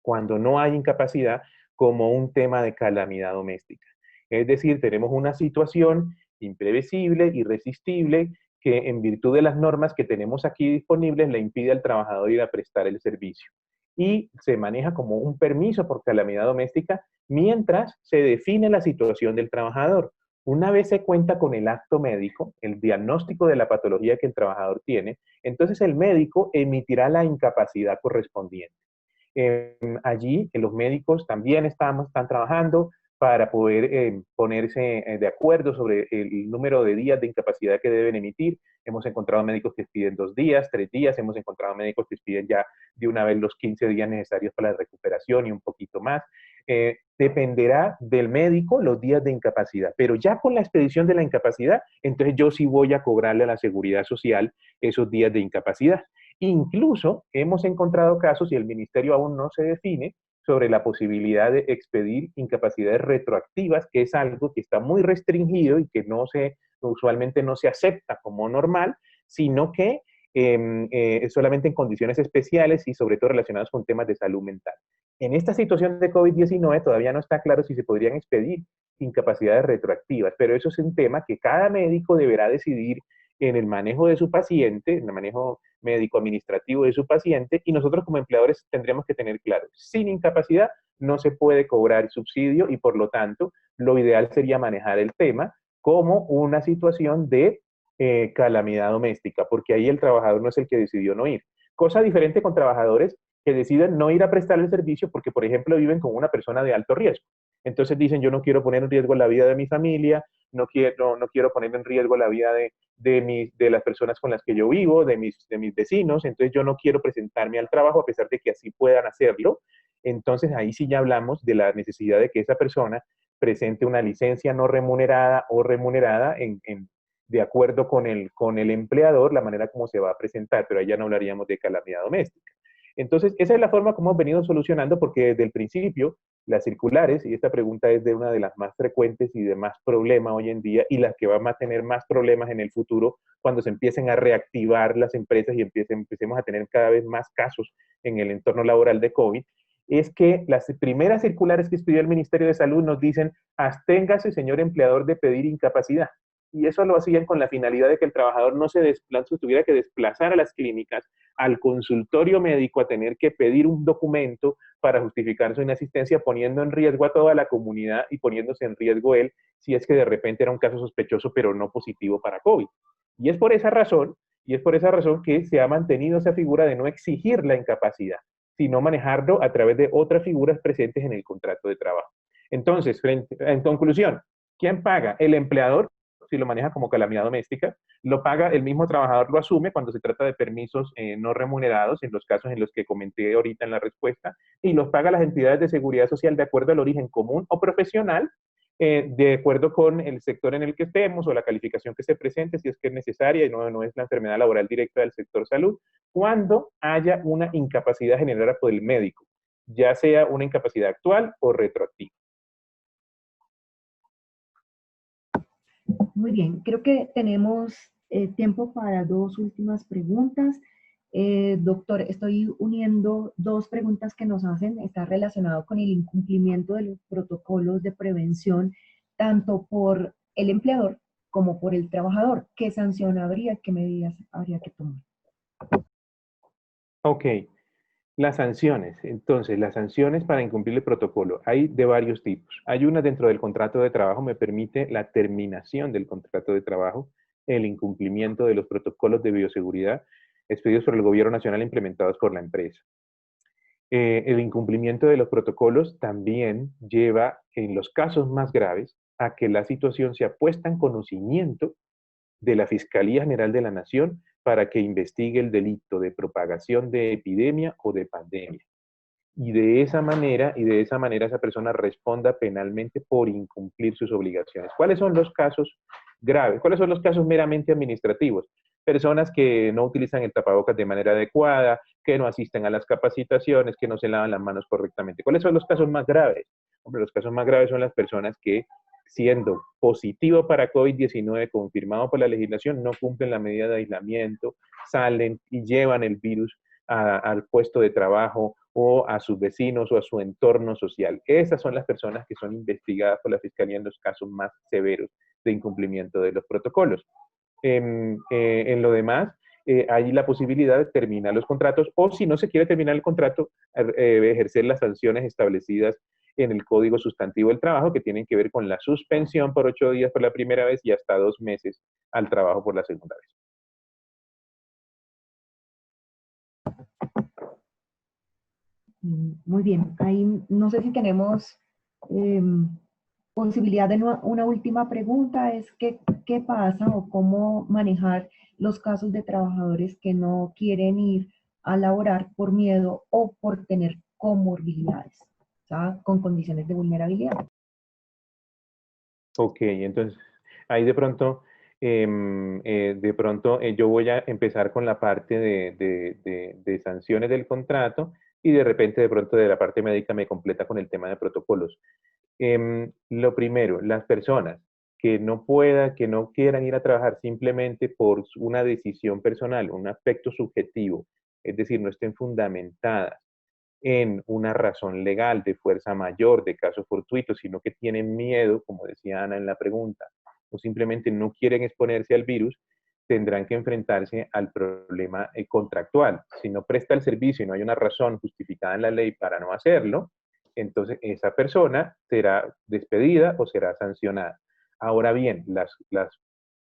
cuando no hay incapacidad, como un tema de calamidad doméstica. Es decir, tenemos una situación imprevisible, irresistible, que en virtud de las normas que tenemos aquí disponibles le impide al trabajador ir a prestar el servicio. Y se maneja como un permiso por calamidad doméstica mientras se define la situación del trabajador. Una vez se cuenta con el acto médico, el diagnóstico de la patología que el trabajador tiene, entonces el médico emitirá la incapacidad correspondiente. Allí los médicos también están trabajando para poder ponerse de acuerdo sobre el número de días de incapacidad que deben emitir. Hemos encontrado médicos que piden 2 días, 3 días, hemos encontrado médicos que piden ya de una vez los 15 días necesarios para la recuperación y un poquito más. Dependerá del médico los días de incapacidad, pero ya con la expedición de la incapacidad, entonces yo sí voy a cobrarle a la seguridad social esos días de incapacidad. Incluso hemos encontrado casos, y el ministerio aún no se define, sobre la posibilidad de expedir incapacidades retroactivas, que es algo que está muy restringido y que usualmente no se acepta como normal, sino que solamente en condiciones especiales y sobre todo relacionadas con temas de salud mental. En esta situación de COVID-19 todavía no está claro si se podrían expedir incapacidades retroactivas, pero eso es un tema que cada médico deberá decidir en el manejo de su paciente, en el manejo médico-administrativo de su paciente, y nosotros como empleadores tendremos que tener claro, sin incapacidad no se puede cobrar subsidio y por lo tanto lo ideal sería manejar el tema como una situación de calamidad doméstica, porque ahí el trabajador no es el que decidió no ir. Cosa diferente con trabajadores que deciden no ir a prestar el servicio porque, por ejemplo, viven con una persona de alto riesgo. Entonces dicen, yo no quiero poner en riesgo la vida de mi familia, no quiero poner en riesgo la vida de las personas con las que yo vivo, de mis vecinos, entonces yo no quiero presentarme al trabajo a pesar de que así puedan hacerlo. Entonces ahí sí ya hablamos de la necesidad de que esa persona presente una licencia no remunerada o remunerada de acuerdo con el empleador, la manera como se va a presentar, pero ahí ya no hablaríamos de calamidad doméstica. Entonces, esa es la forma como hemos venido solucionando, porque desde el principio, las circulares, y esta pregunta es de una de las más frecuentes y de más problema hoy en día, y las que van a tener más problemas en el futuro cuando se empiecen a reactivar las empresas y empecemos a tener cada vez más casos en el entorno laboral de COVID, es que las primeras circulares que expidió el Ministerio de Salud nos dicen, absténgase, señor empleador, de pedir incapacidad. Y eso lo hacían con la finalidad de que el trabajador no se tuviera que desplazar a las clínicas, al consultorio médico, a tener que pedir un documento para justificar su inasistencia, poniendo en riesgo a toda la comunidad y poniéndose en riesgo él, si es que de repente era un caso sospechoso, pero no positivo para COVID. Y es por esa razón que se ha mantenido esa figura de no exigir la incapacidad, sino manejarlo a través de otras figuras presentes en el contrato de trabajo. Entonces, en conclusión, ¿quién paga? El empleador, si lo maneja como calamidad doméstica, lo paga el mismo trabajador, lo asume cuando se trata de permisos no remunerados, en los casos en los que comenté ahorita en la respuesta, y los paga las entidades de seguridad social de acuerdo al origen común o profesional, de acuerdo con el sector en el que estemos o la calificación que se presente, si es que es necesaria y no es la enfermedad laboral directa del sector salud, cuando haya una incapacidad generada por el médico, ya sea una incapacidad actual o retroactiva. Muy bien, creo que tenemos tiempo para dos últimas preguntas. Doctor, estoy uniendo dos preguntas que nos hacen. Está relacionado con el incumplimiento de los protocolos de prevención, tanto por el empleador como por el trabajador. ¿Qué sanción habría? ¿Qué medidas habría que tomar? Ok, las sanciones. Entonces, las sanciones para incumplir el protocolo hay de varios tipos. Hay una dentro del contrato de trabajo, me permite la terminación del contrato de trabajo, el incumplimiento de los protocolos de bioseguridad expedidos por el gobierno nacional e implementados por la empresa. El incumplimiento de los protocolos también lleva, en los casos más graves, a que la situación sea puesta en conocimiento de la Fiscalía General de la Nación para que investigue el delito de propagación de epidemia o de pandemia. Y de esa manera esa persona responda penalmente por incumplir sus obligaciones. ¿Cuáles son los casos graves? ¿Cuáles son los casos meramente administrativos? Personas que no utilizan el tapabocas de manera adecuada, que no asisten a las capacitaciones, que no se lavan las manos correctamente. ¿Cuáles son los casos más graves? Hombre, los casos más graves son las personas que, siendo positivo para COVID-19 confirmado por la legislación, no cumplen la medida de aislamiento, salen y llevan el virus al puesto de trabajo o a sus vecinos o a su entorno social. Esas son las personas que son investigadas por la Fiscalía en los casos más severos de incumplimiento de los protocolos. En lo demás, hay la posibilidad de terminar los contratos o, si no se quiere terminar el contrato, ejercer las sanciones establecidas en el Código Sustantivo del Trabajo, que tienen que ver con la suspensión por 8 días por la primera vez y hasta 2 meses al trabajo por la segunda vez. Muy bien, ahí no sé si tenemos posibilidad de una última pregunta, es ¿qué pasa o cómo manejar los casos de trabajadores que no quieren ir a laborar por miedo o por tener comorbilidades, o sea, con condiciones de vulnerabilidad? Ok, entonces ahí de pronto yo voy a empezar con la parte de sanciones del contrato y de repente de pronto de la parte médica me completa con el tema de protocolos. Lo primero, las personas que no quieran ir a trabajar simplemente por una decisión personal, un aspecto subjetivo, es decir, no estén fundamentadas en una razón legal de fuerza mayor, de caso fortuito, sino que tienen miedo, como decía Ana en la pregunta, o simplemente no quieren exponerse al virus, tendrán que enfrentarse al problema contractual. Si no presta el servicio y no hay una razón justificada en la ley para no hacerlo, entonces esa persona será despedida o será sancionada. Ahora bien,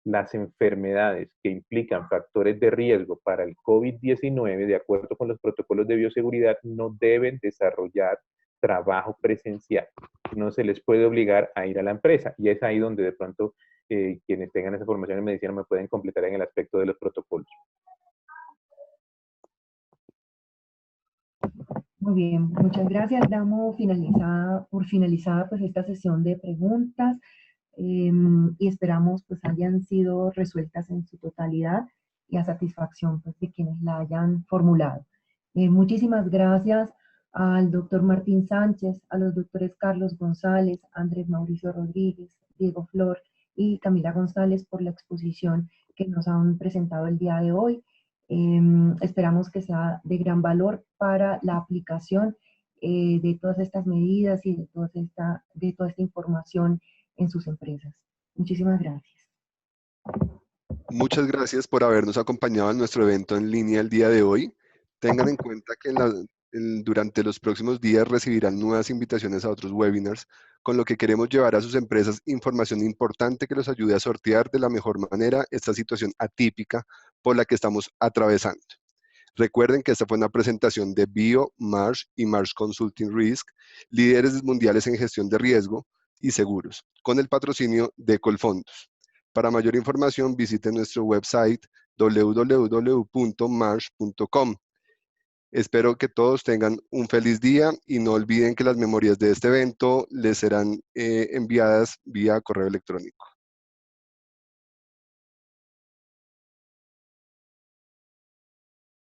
las enfermedades que implican factores de riesgo para el COVID-19, de acuerdo con los protocolos de bioseguridad, no deben desarrollar trabajo presencial. No se les puede obligar a ir a la empresa. Y es ahí donde de pronto quienes tengan esa formación en medicina me pueden completar en el aspecto de los protocolos. Muy bien, muchas gracias. Damos por finalizada pues esta sesión de preguntas y esperamos pues hayan sido resueltas en su totalidad y a satisfacción pues de quienes la hayan formulado. Muchísimas gracias al doctor Martín Sánchez, a los doctores Carlos González, Andrés Mauricio Rodríguez, Diego Flor y Camila González por la exposición que nos han presentado el día de hoy. Esperamos que sea de gran valor para la aplicación de todas estas medidas y de toda esta información en sus empresas. Muchísimas gracias. Muchas gracias por habernos acompañado en nuestro evento en línea el día de hoy. Tengan en cuenta que durante los próximos días recibirán nuevas invitaciones a otros webinars, con lo que queremos llevar a sus empresas información importante que los ayude a sortear de la mejor manera esta situación atípica por la que estamos atravesando. Recuerden que esta fue una presentación de Bio, Marsh y Marsh Consulting Risk, líderes mundiales en gestión de riesgo y seguros, con el patrocinio de Colfondos. Para mayor información, visiten nuestro website www.marsh.com. Espero que todos tengan un feliz día y no olviden que las memorias de este evento les serán enviadas vía correo electrónico.